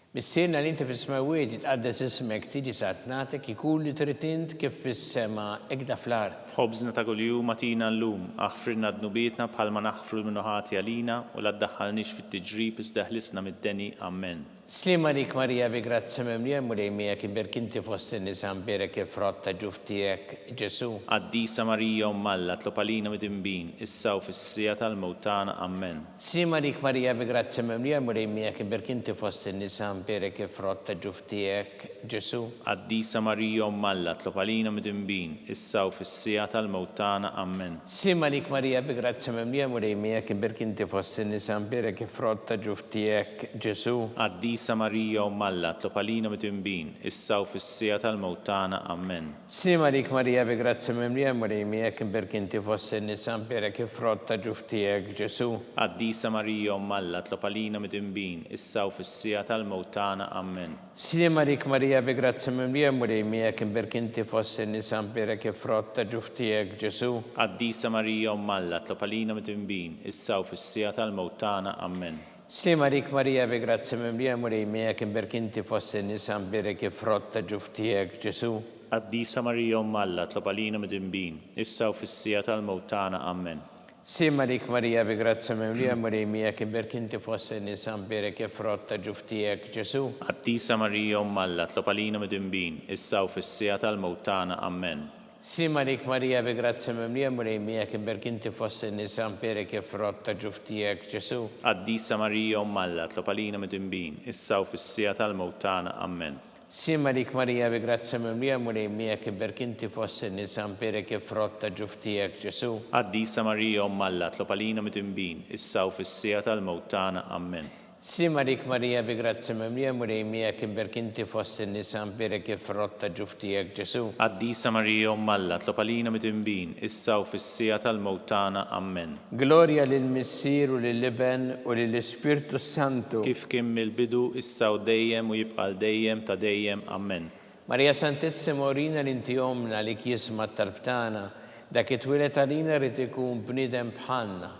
Missierna li inti fis-smawiet jitqaddes ismek tiġi satnatek ikun li trid int kif fis-sema ekda fl-art. Ħobżna ta' kuljum atina llum, aħfrilna dnubietna bħalma naħfru l-minuħati għalina u la ddaħħalniex fit-tiġrib iżda ħlisna mid-deni. Amen. Slima lik Marija bi grazzi mimlija murejmija kibirk inti fost in-nisa mberek frott ta' ġuf tiegħek, Ġesu. Qaddisa Marija Umm Alla, tlob għalina midinbin, issa u fis-sija tal-mewt tagħna. Amen. Slima lik Marija bi grazzi mimlija murejmija kibirk inti fost in-nisa mberek frott ta' ġuf tiegħek, Ġesu. Qaddisa Marija Umm Alla, tlob għalina midinbin, issa u fis-sija tal-mewt tagħna. Amen. Slima lik Marija bi grazzi mimlija murejmija kibirk inti fost in-nisa mberek frott ta' ġuf tiegħek, Ġesu. Qaddisa Marija Umm Alla, tlob għalina midinbin, issa u fis-sija tal-mewt tagħna. Amen. Slima lik Marija bi grazzi mimlija murejmija kibirk inti fost in-nisa mberek frott ta' ġuf tiegħek, Ġesu. Qaddisa Marija Umm Alla, tlob għalina midinbin, issa u fis-sija tal-mewt tagħna. Amen. Slima lik Marija bi grazzi mimlija murejmija kibirk inti fost in-nisa mberek frott ta' ġuf tiegħek, Ġesu. Qaddisa Marija Umm Alla, tlob għalina midinbin, issa u fis-sija tal-mewt tagħna. Amen. Slima lik Marija bi grazzi mimlija murejmija kibirk inti fost in-nisa mberek frott ta' ġuf tiegħek, Ġesu. Qaddisa Marija Umm Alla, tlob għalina midinbin, issa u fis-sija tal-mewt tagħna. Amen. Slima lik Marija bi grazzi mimlija murejmija kibirk inti fost in-nisa mberek frott ta' ġuf tiegħek, Ġesu. Qaddisa Marija Umm Alla, tlob għalina midinbin, issa u fis-sija tal-mewt tagħna. Amen. Slima lik Marija bi grazzi mimlija murejmija kibirk inti fost in-nisa mberek frott ta' ġuf tiegħek, Ġesu. Qaddisa Marija Umm Alla, tlob għalina midinbin, issa u fis-sija tal-mewt tagħna. Amen. Slima lik Marija bi grazzi mimlija murejmija kibirk inti fost in-nisa mberek frott ta' ġuf tiegħek, Ġesu. Qaddisa Marija Umm Alla, tlob għalina midinbin, issa u fis-sija tal-mewt tagħna. Amen. Slima lik Marija bi grazzi mimlija murejmija kibirk inti fost in-nisa mberek frott ta' ġuf tiegħek, Ġesu. Qaddisa Marija Umm Alla, tlob għalina midinbin, issa u fis-sija tal-mewt tagħna. Amen. Glorja lill-Missier u lill-Iben u lill-Ispirtu Santu. Kif kien mill-bidu, issa u dejjem u jibqa' dejjem ta' dejjem. Amen. Marija Santissimo Orina l-inti omna li kisma tal-btana, dak it-twilet għalina rrid ikun bniedem bħalna.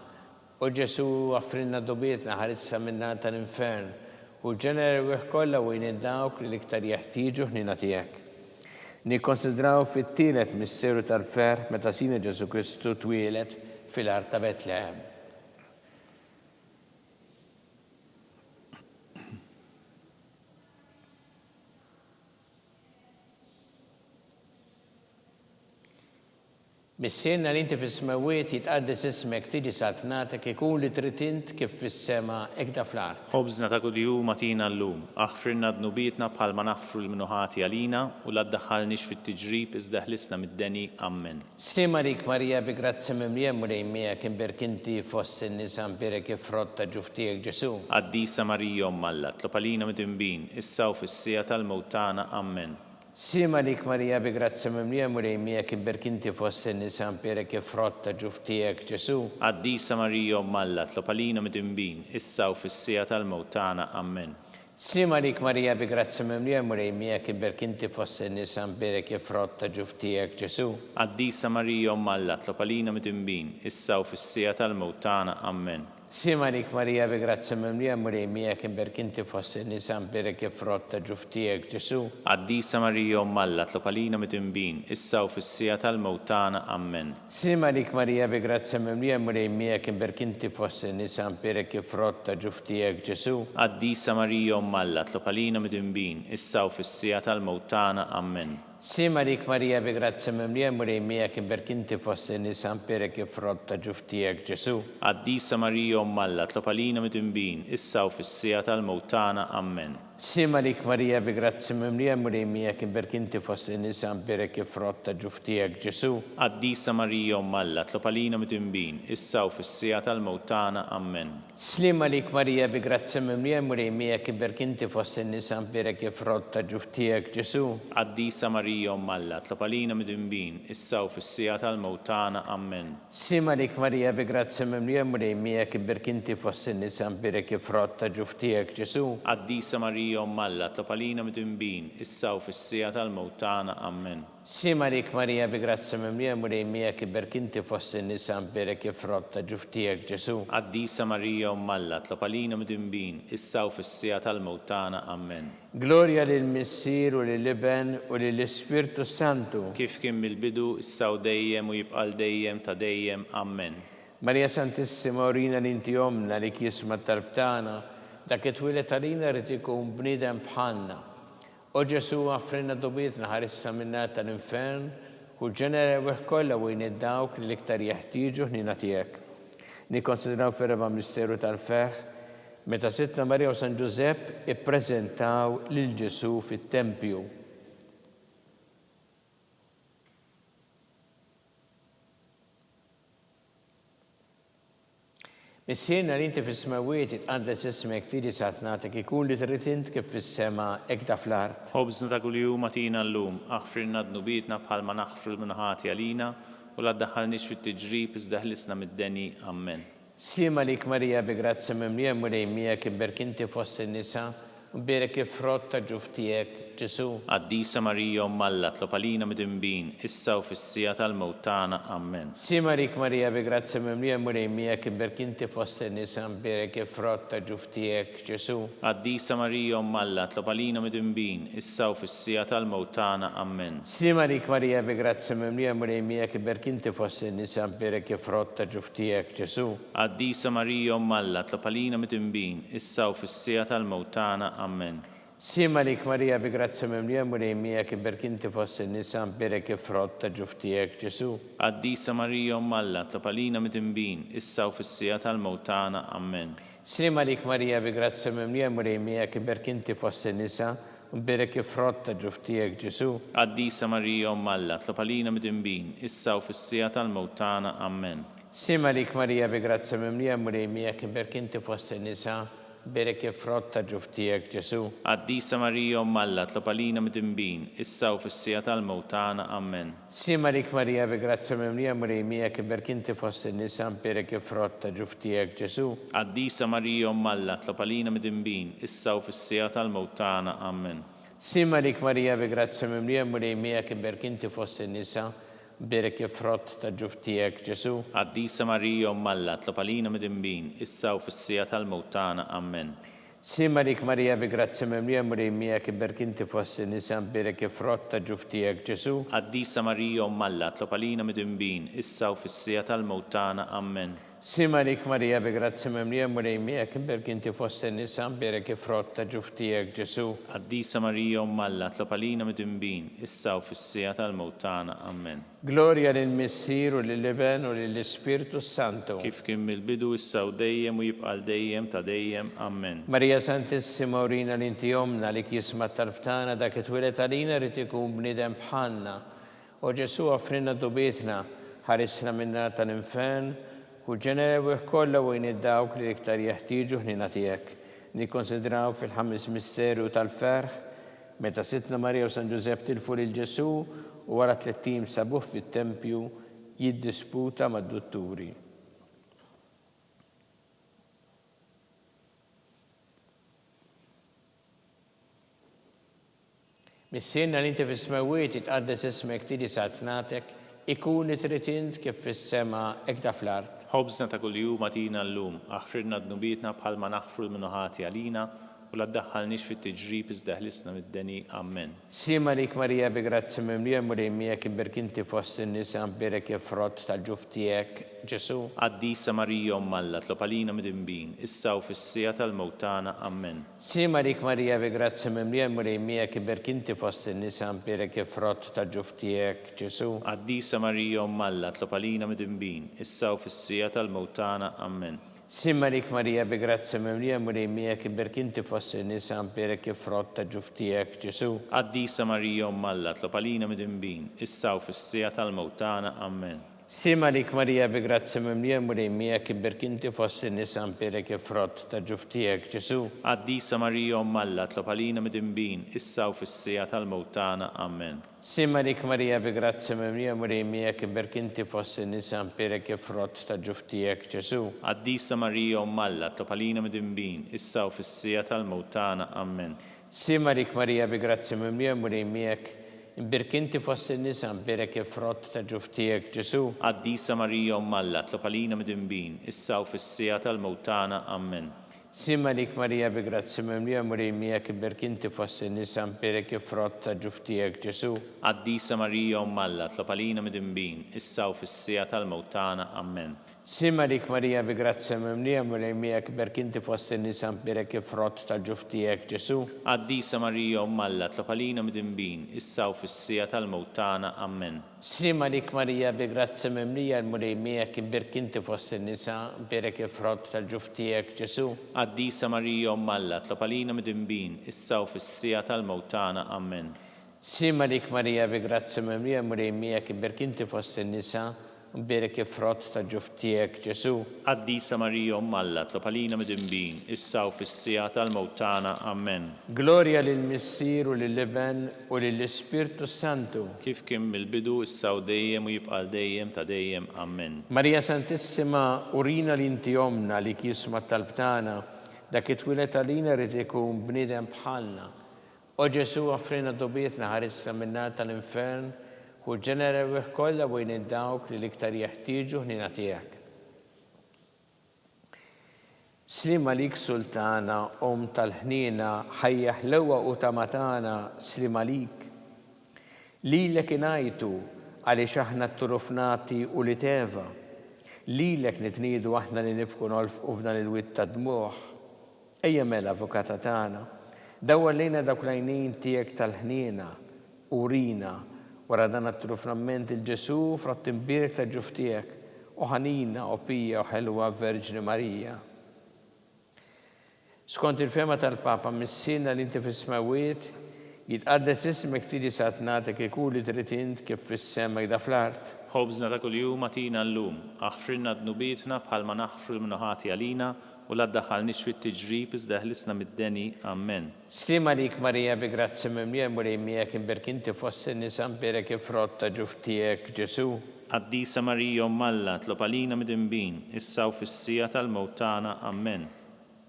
U Ġesu offrinna dobietna ħarisna minnar tal-infern u ġeneru kollha u dawk li l-iktar jeħtieġu ħnina tiegħek. Nikkonsidraw fit-tielet misteru tal-ferħ meta Sina Ġesu Kristu twieled fil-art ta' Betlehem. Missierna li inti fis-smawiet jitqaddes ismek tiġi satnatek ikun li trid int kif fis-sema ekda fl-art. خبزنا ta' kuljum atina llum, aħfirna dnubietna bħalma naħfru l-minuħati għalina u la ddaħħalniex fit-tiġrib iżda ħlisna mid-deni. Amen. Slima rik Marija bi grazzi mimliem u lejmija kien berkinti fost in-nisa mbirek kif rotta ġuftijek Ġesu. Qaddisa Marija Umm Alla, tlopalina mit-imbin, issa u fis-sija tal-mewtana. Amen. Slima rik Marija bi grazzi mimliem u lejmija kien berkinti fost in-nisa mbirek kif rotta ġuftijek Ġesu. Qaddisa Marija Umm Alla, tlopalina mit-imbin, issa u fis-sija tal-mewtana. Amen. Slima rik Marija bi grazzi mimliem u lejmija kien berkinti fost in-nisa mbirek kif rotta ġuftijek Ġesu. Qaddisa Marija Umm Alla, tlopalina mit-imbin, issa u fis-sija tal-mewtana. Amen. Slima rik Marija bi grazzi mimliem u lejmija kien berkinti fost in-nisa mbirek kif rotta ġuftijek Ġesu. Qaddisa Marija Umm Alla, tlopalina mit-imbin, issa u fis-sija tal-mewtana. Amen. Slima rik Marija bi grazzi mimliem u lejmija kien berkinti fost in-nisa mbirek kif rotta ġuftijek Ġesu. Qaddisa Marija Umm Alla, tlopalina mit-imbin, issa u fis-sija tal-mewtana. Amen. Slima rik Marija bi grazzi mimliem u lejmija kien berkinti fost in-nisa mbirek kif rotta ġuftijek Ġesu. Qaddisa Marija Umm Alla, tlopalina mit-imbin, issa u fis-sija tal-mewtana. Amen. Slima rik Marija bi grazzi mimliem u lejmija kien berkinti fost in-nisa mbirek kif rotta ġuftijek Ġesu. Qaddisa Marija Umm Alla, tlopalina mit-imbin, issa u fis-sija tal-mewtana. Amen. Slima rik Marija bi grazzi mimliem u lejmija kien berkinti fost in-nisa mbirek kif rotta ġuftijek Ġesu. Qaddisa Marija Umm Alla, tlopalina mit-imbin, issa u fis-sija tal-mewtana. Amen. Slima rik Marija bi grazzi mimliem u lejmija kien berkinti fost in-nisa mbirek kif rotta ġuftijek Ġesu. Qaddisa Marija Umm Alla, tlopalina mit-imbin, issa u fis-sija tal-mewtana. Amen. Slima rik Marija bi grazzi mimliem u lejmija kien berkinti fost in-nisa mbirek kif rotta ġuftijek Ġesu. Qaddisa Marija Umm Alla, tlopalina mit-imbin, issa u fis-sija tal-mewtana. Amen. Gloria lill-Missier u lill-Iben u lill-Ispirtu Santu. Kif kien mill-bidu, issa u dejjem u jibqal dejjem ta' dejjem. Amen. Marija Santissima Orina li inti omna li kisma talbtana, dak it-twilet għalina rrid ikun bniedem bħalna. O Ġesu għaffrinna dobietna ħarissa minna tal-infern u ġenera kollha wejn id-dawk li l-iktar jeħtieġu ħnina tiegħek. Nikkonsidraw fir-reba' misteru tal-feħ meta Sittna Marija u San Ġusepp ippreżentaw lil Ġesu fit-tempju. Missierna li inti fis-smawiet jitqaddes ismek tiġi satnatek ikun li trid int kif fis-sema ekda fl-art. Ħobżna ta' kuljum atina llum, aħfirna dnubietna bħalma naħfru l-minuħati għalina u la ddaħħalniex fit-tiġrib iżda ħlisna mid-deni. Amen. Slima lik Marija bi grazzi mimliem u lejmija kien berkinti fost in-nisa u mbirek kif rotta ġuftijek Ġesu. Qaddisa Marija Umm Alla, tlopalina mit-imbin, issa u fis-sija tal-mewtana. Amen. Slima rik Marija bi grazzi mimliem u lejmija kien berkinti fost in-nisa mbirek kif rotta ġuftijek Ġesu. Qaddisa Marija Umm Alla, tlopalina mit-imbin, issa u fis-sija tal-mewtana. Amen. Slima rik Marija bi grazzi mimliem u lejmija kien berkinti fost in-nisa mbirek kif rotta ġuftijek Ġesu. Qaddisa Marija Umm Alla, tlopalina mit-imbin, issa u fis-sija tal-mewtana. Amen. Slima lik Marija bi grazzi mimliem u lejmija kien berkinti fost in-nisa mbirek kif rotta ġuftijek Ġesu. Qaddisa Marija Umm Alla, tlopalina mit-imbin, issa u fis-sija tal-mewtana. Amen. Slima lik Marija bi grazzi mimliem u lejmija kien berkinti fost in-nisa mbirek kif rotta ġuftijek Ġesu. Qaddisa Marija Umm Alla, tlopalina mit-imbin, issa u fis-sija tal-mewtana. Amen. Slima lik Marija bi grazzi mimliem u lejmija kien berkinti fost in-nisa mbirek kif rotta ġuftijek Ġesu. Qaddisa Marija Umm Alla, tlopalina mit-imbin, issa u fis-sija tal-mewtana. Amen. Slima lik Marija bi grazzi mimliem u lejmija kien berkinti fost in-nisa mbirek kif rotta ġuftijek Ġesu. Qaddisa Marija Umm Alla, tlopalina mit-imbin, issa u fis-sija tal-mewtana. Amen. Slima lik Marija bi grazzi mimliem u lejmija kien berkinti fost in-nisa mbirek kif rotta ġuftijek Ġesu. Qaddisa Marija Umm Alla, tlopalina mit-imbin, issa u fis-sija tal-mewtana. Amen. Slima lik Marija bi grazzi mimliem u lejmija kien berkinti fost in-nisa mbirek kif rotta ġuftijek Ġesu. Qaddisa Marija Umm Alla, tlopalina mit-imbin, issa u fis-sija tal-mewtana. Amen. Sima lik Marija bi grazzi memlija mulejmija kimber kinti fost in-nisa berek frott ta' ġuftijek Ġesu. Qaddisa Marija Alla tlob għalina mit'imbin, issa u fis-sija tal-mewt tagħna. Amen. Gloria lill-Missier u lill-Iben u lill-Ispirtu Santu. Kif kien mill-bidu issa u dejjem u jibqa' dejjem ta' dejjem. Amen. Marija Santissima urina l-inti omna li kisma talbtana dak it-twilet għalina rrid ikun bniedem bħalna. U Ġesu offrinna dubietna ħarisna minna tal-infern u ġenerew kollha u id-dawk li iktar jeħtieġu ħnina tiegħek. Nikkonsidraw fil-ħames misteru tal-ferħ meta Sitna Marija u San Ġusepp tilfu lil Ġesu u wara 3 tim sabuh fit-tempju jiddisputa mad-dutturi. Missienna li inti fis-smawiet itqaddes ismek tili satnatek ikun tritint kif fis-sema ekda fl-art. Ħobżna ta' kuljum atina llum, aħfrirna d-nubietna bħalma naħfru l-minuħati għalina u la ddaħħalniex fit-tiġrib iżda ħlisna mid-deni. Amen. Sima lik Marija bi grazzi memlija mulejmija kimber kinti fost in-nisa berek frott tal-ġuf tiegħek Ġesu. Qaddisa Marija Alla tlob għalina mit'imbin, issa u fis-sija tal-mewt tagħna. Amen. Sima lik Marija bi grazzi memlija mulejmija kimber kinti fost in-nisa berek frott tal-ġuf tiegħek Ġesu. Qaddisa Marija Alla tlob għalina mit'imbin, issa u fis-sija tal-mewt tagħna. Amen. Simma lik Marija bi grazzi memlija mulejmija kimber kinti fost in-nisa berek frott tal-ġuf tiegħek Ġesu. Qaddisa Marija Alla tlob għalina mit'imbin, issa u fis-sija tal-mewt tagħna. Amen. Sima lik Marija bi grazzi memlija mulejmija kimber kinti fost in-nisa berek frott tal-ġuf tiegħek Ġesu. Qaddisa Marija Alla tlob għalina mit'imbin, issa u fis-sija tal-mewt tagħna. Amen. Sima lik Marija bi grazzi memlija mulejmija kimber kinti fost in-nisa berek frott tal-ġuf tiegħek Ġesu. Qaddisa Marija Alla tlob għalina mit'imbin, issa u fis-sija tal-mewt tagħna. Amen. Sima lik Marija bi grazzi memlija mulejmija kimber kinti fost in-nisa berek frott tal-ġuf tiegħek Ġesu. Qaddisa Marija Alla tlob għalina mit'imbin, issa u fis-sija tal-mewt tagħna. Amen. Sima lik Marija bi grazzi memlija mulejmija kimber kinti fost in-nisa berek frott tal-ġuf tiegħek Ġesu. Qaddisa Marija Alla tlob għalina mit'imbin, issa u fis-sija tal-mewt tagħna. Amen. Sima lik Marija bi grazzi memlija mulejmija kimber kinti fost in-nisa berek frott tal-ġuf tiegħek Ġesu. Qaddisa Marija Alla tlob għalina mit'imbin, issa u fis-sija tal-mewt tagħna. Amen. Sima lik Marija bi grazzi memlija mulejmija kimber kinti fost in-nisa berek frott tal-ġuf tiegħek Ġesu. Qaddisa Marija Alla tlob għalina mit'imbin, issa u fis-sija tal-mewt tagħna. Amen. Sima lik Marija bi grazzi memlija mulejmija kimber kinti fost in-nisa berek frott tal-ġuf tiegħek Ġesu. Qaddisa Marija Alla tlob għalina mit'imbin, issa u fis-sija tal-mewt tagħna. Amen. Gloria lill-Missier u lill-Iben u lill-Ispirtu Santu. Kif kien mill-bidu issa u dejjem u jibqa' dejjem ta' dejjem. Amen. Marija Santissima urina l-inti omna li kisma talbtana dak it-twilet għalina rrid ikun bniedem bħalna. O Ġesu offrina dubietna ħarisna min-nar tal-infern u ġenerew kollha bejn id-dawk li l-iktar jeħtieġu ħnina tiegħek. Slima lik Sultana, tal-ħnina, ħajja ħlewwa u tamatana, slima lik. Lilek ingħajtu għaliex aħna t-turufnati u li teva. Lilek nitniedu aħna li nibku nolfqu f'dan il-witt ta' dmuħ. Ejja mela avukata tagħna, dawwa lejna dawk l-għajnejn tiegħek tal-ħnina, urina, wara dan it-trufnament il-Ġesu frott imbirek tal-ġuf tiegħek u ħanina u pija u ħelwa Verġni Marija. Skont il-fema tal-Papa missiena li inti fis-smawiet jitqaddes ismek tili satnatek ikun li trid int kif fis-sema da fl-art. Ħobżna ta' kuljum atina llum, aħfrilna d-nubietna bħalma naħfru l-minuħati għalina u la ddaħħalniex fit-tiġrib iżda ħlisna mid-deni. Amen. Slima lik Marija bi grazzi memlija mulejmija kimber kinti fost in-nisa berek frott tal-ġuf tiegħek Ġesu. Qaddisa Marija Alla tlob għalina mit'imbin, issa u fis-sija tal-mewt tagħna. Amen.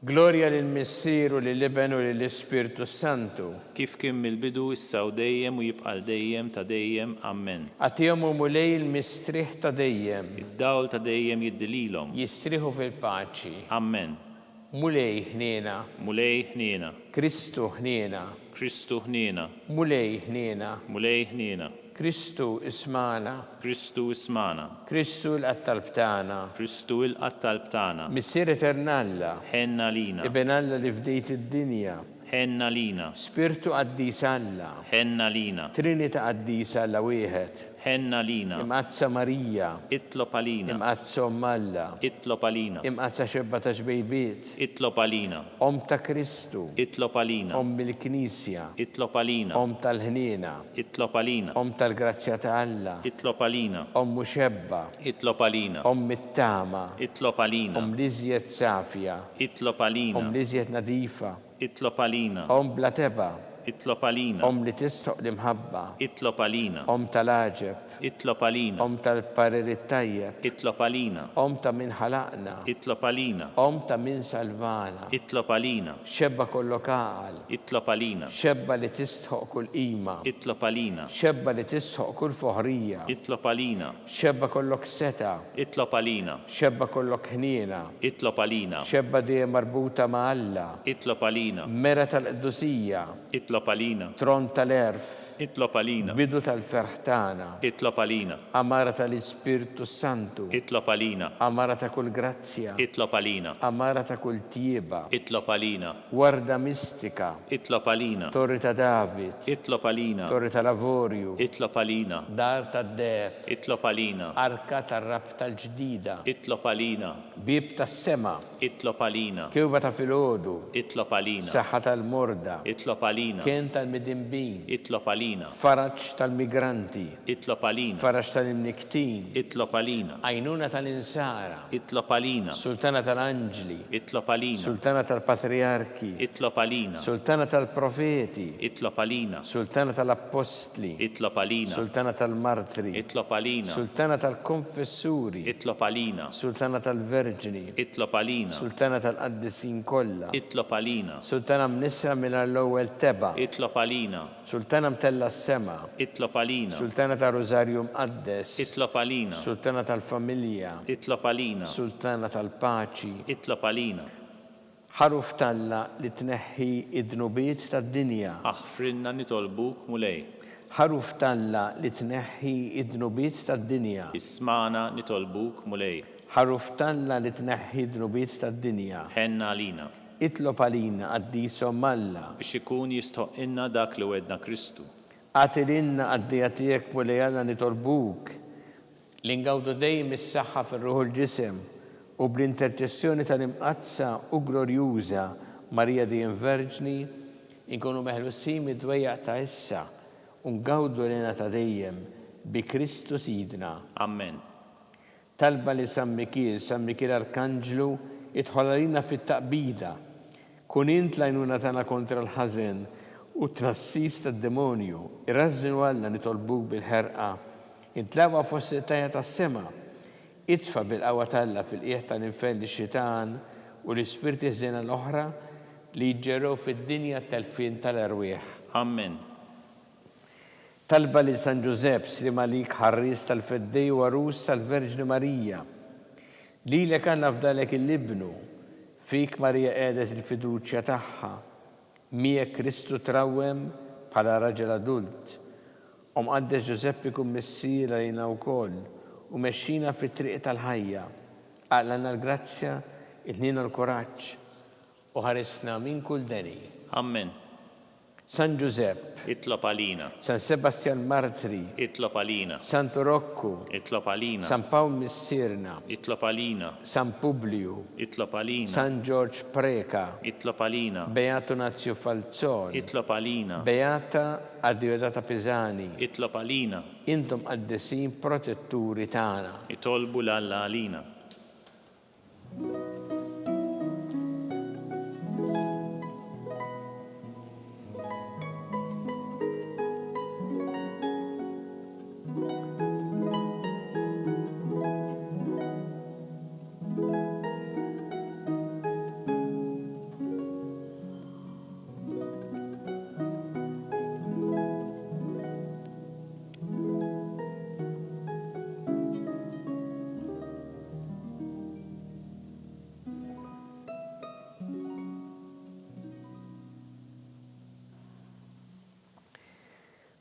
Gloria lill-Missier u lill-Iben u lill-Ispirtu Santu. Kif kien mill-bidu issa u dejjem u jibqa' dejjem ta' dejjem. Amen. Għatihom mulej il-mistrieħ ta' dejjem. Id-dawl ta' dejjem jiddililhom. Jistrieħu fil-paċi. Amen. Mulej ħniena. Mulej ħniena. Kristu ħniena. Kristu ħniena. Mulej ħniena. Mulej ħniena. Kristu ismana, Kristu ismana, Kristu l-qattal btana, Kristu il-qattal btana, Missier Eternalla, ħenna lina, Ibn Alla li fdejt id-dinja, ħenna lina, Spiritu qaddis Alla, ħenna lina, Trinita qaddis Alla wieħed, ħenna lina, imqazza Marija, itlob għalina, imqazza Alla, itlob għalina, imqazza xebba ta' xbejbiet, itlob għalina, ta' Kristu, itlob għalina, il-Knisja, itlob għalina, tal-ħnina, itlob għalina, tal-grazzja ta' Alla, itlob għalina, muxebba, itlob għalina, mit-tama, itlob għalina, liżjed safja, itlob għalina, liżjed nadifa, itlob għalina, bla teba, itlob għalina, li tisħoq l-imħabba, itlob għalina, tal-aġeb, itlob għalina, tal-pariri tajjeb, itlob għalina, ta' min ħalaqna, itlob għalina, ta' min salvana, itlob għalina, xebba kollok għaqal, itlob għalina, xebba li tistħoq kull qima, itlob għalina, xebba li tistħoq kull foħrija, itlob għalina, xebba kollok seta, itlob għalina, xebba kollok ħnina, itlob għalina, xebba dejjem marbuta ma' Alla, itlob għalina, mera tal-qdusija, itlob għalina, tron tal-erf, itlob għalina, bidu tal-ferħtana, itlob għalina, amara tal-Ispirtu Santu, itlob għalina, amara ta' kull grazzja, itlob għalina, amara ta' kull tieba, itlob għalina, warda mistika, itlob għalina, torri ta' David, itlob għalina, torri ta' Lavorju, itlob għalina, dar ta' Deb, itlob għalina, arka tar-rab tal-ġdida, itlob għalina, bib tas-sema, itlob għalina, kewba ta' filgħodu, itlob għalina, saħħa tal-morda, itlob għalina, kien tal-midimbin, itlob għalina, faraġġ tal-migranti, itlob għalina, faraġġ tal-imniktin, itlob għalina, għajnuna tal-insara, itlob għalina, sultana tal-anġli, itlob għalina, sultana tal-patriarki, itlob għalina, sultana tal-profeti, itlob għalina, sultana tal-apostli, itlob għalina, sultana tal-martri, itlob għalina, sultana tal-konfessuri, itlob għalina, sultana tal-verġini, itlob għalina, sultana tal-qaddisin kollha, itlob għalina, sultana mnisra minn l-ewwel teba, itlob għalina, sultana mtella s-sema, itlob għalina, sultana tal-Rożarju Mqaddes, itlob għalina, sultana tal-familja, itlob għalina, sultana tal-paċi, itlob għalina, ħaruf talla li tneħħi id-dnubiet tad-dinja, aħfrinna nitolbuk mulej, ħaruf talla li tneħħi id-dnubiet tad-dinja, ismana nitolbuk mulej, ħaruf talla li tneħħi id-dnubiet tad-dinja, ħenna għalina, itlob għalina għaddisom Alla, biex ikun jistoqinna dak li wedna Kristu, għatilinna għaddijatijek mulej Alla nitolbuk, li ngawdu dejjem is-saħħa fir-ruħu l-ġisem u bl-interċessjoni tal-imqazza u glorjuża Marija dejjem Verġni inkunu meħlusin mid-dwejjaq ta' issa u ngawdu lena ta' dejjem bi Kristu Sidna. Amen. Talba li San Mikil Arkanġlu idħol għalina fit-taqbida, kun int lajnuna tagħna kontra l-ħażen u tnassis tad-demonju, irrażżinu Alla nitolbuk bil-ħerqa, intlawa fost it-tajja tas-sema, itfa bil-qawwa talla fil-qiegħ tal-infern ix-xitan u l-ispirti ħżiena l-oħra li jġerrew fid-dinja tal-fin tal-erwieħ. Amen. Talba li San Ġusepp Sli Malik ħarris tal-feddej u arus tal-Verġni Marija, lilek Alla fdalek il-libnu, fik Marija qiegħdet il-fiduċja tagħha, miegħek Kristu trawwem bħala raġel adult. Mqaddes Ġusepp ikun missiera lejna wkoll u mexxina fit-triq tal-ħajja, għaqlana l-grazzja, il-ħnina l-kuraġġ u ħaresna minn kull deni. Amen. San Ġusepp, itlob għalina, San Sebastian Martri, itlob għalina, Santo Rocco, itlob għalina, San Pawl Missirna, itlob għalina, San Publiu, itlob għalina, San George Preka, itlob għalina, Beato Nazio Falzon, itlob għalina, Beata Addiodata Pisani, itlob għalina, intom qaddesin protetturi tagħna. itolbu l-Alla għalina.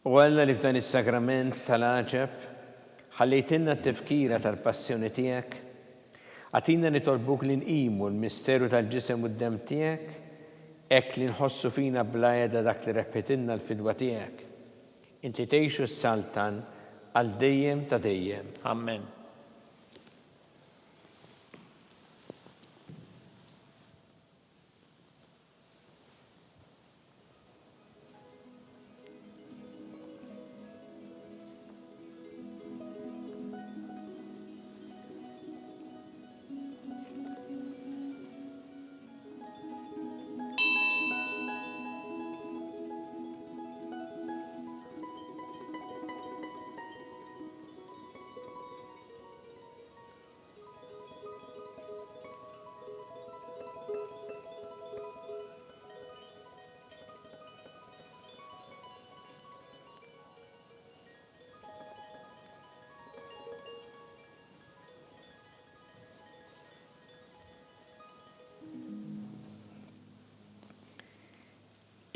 U Alla li f'dan is-sagrament tal-għaġeb ħallejtilna t-tifkira tal-passjoni tiegħek, għatina nitolbuk li nqimu l-misteru tal-ġisem u d-dem tiegħek, hekk li nħossu fina blajda dak li repetilna l-fidwa tiegħek. Inti tgħixu s-saltan għal dejjem ta' dejjem. Amen.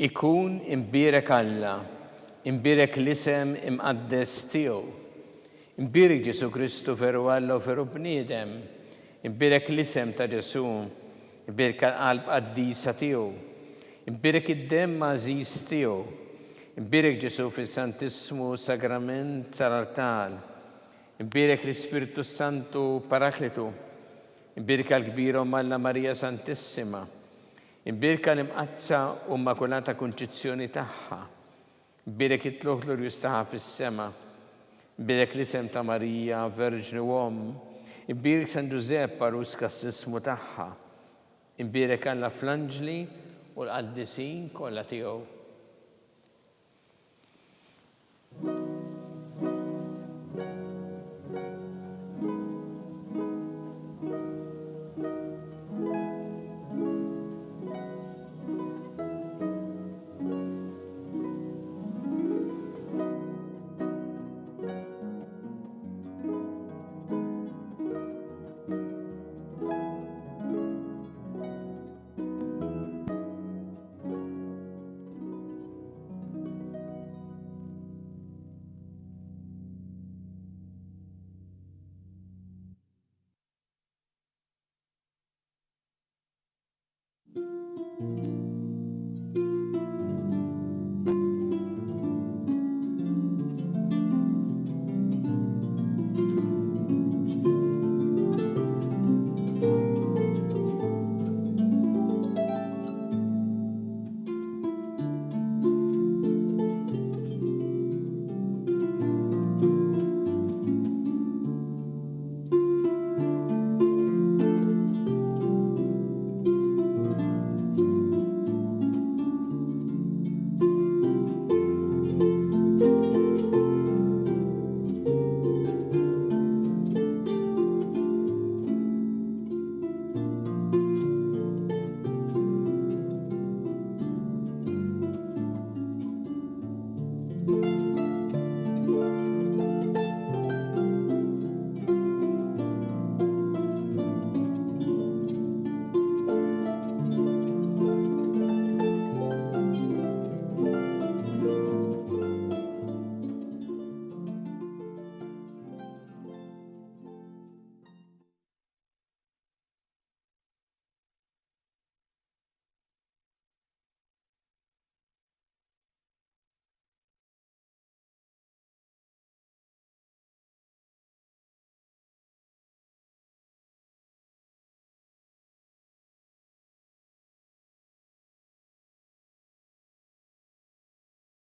Ikun imbirek Alla, imbirek l-isem imqaddes tiegħu, imbirek Ġesu Kristu veru Alla u veru bniedem, imbirek l-isem ta' Ġesu, imbirek l-qalb qaddisa tiegħu, imbirek id-dem mażis tiegħu, imbirek Ġesu fis-Santissimu Sagrament tal-Artal, imbirek l-Ispiritu Santu Paraklitu, imbirek l-kbira Alla Marija Santissima, imbirka l-imqazza u Immakulata Konċizzjoni tagħha, imbirek it-tluq glorjuż tagħha fis-sema, imbirek l-isem ta' Marija Verġni u Omm, imbirek San Ġusepp Parus Kassismu tagħha, imbirek Alla fl-anġli u l-qaddisin kollha tiegħu.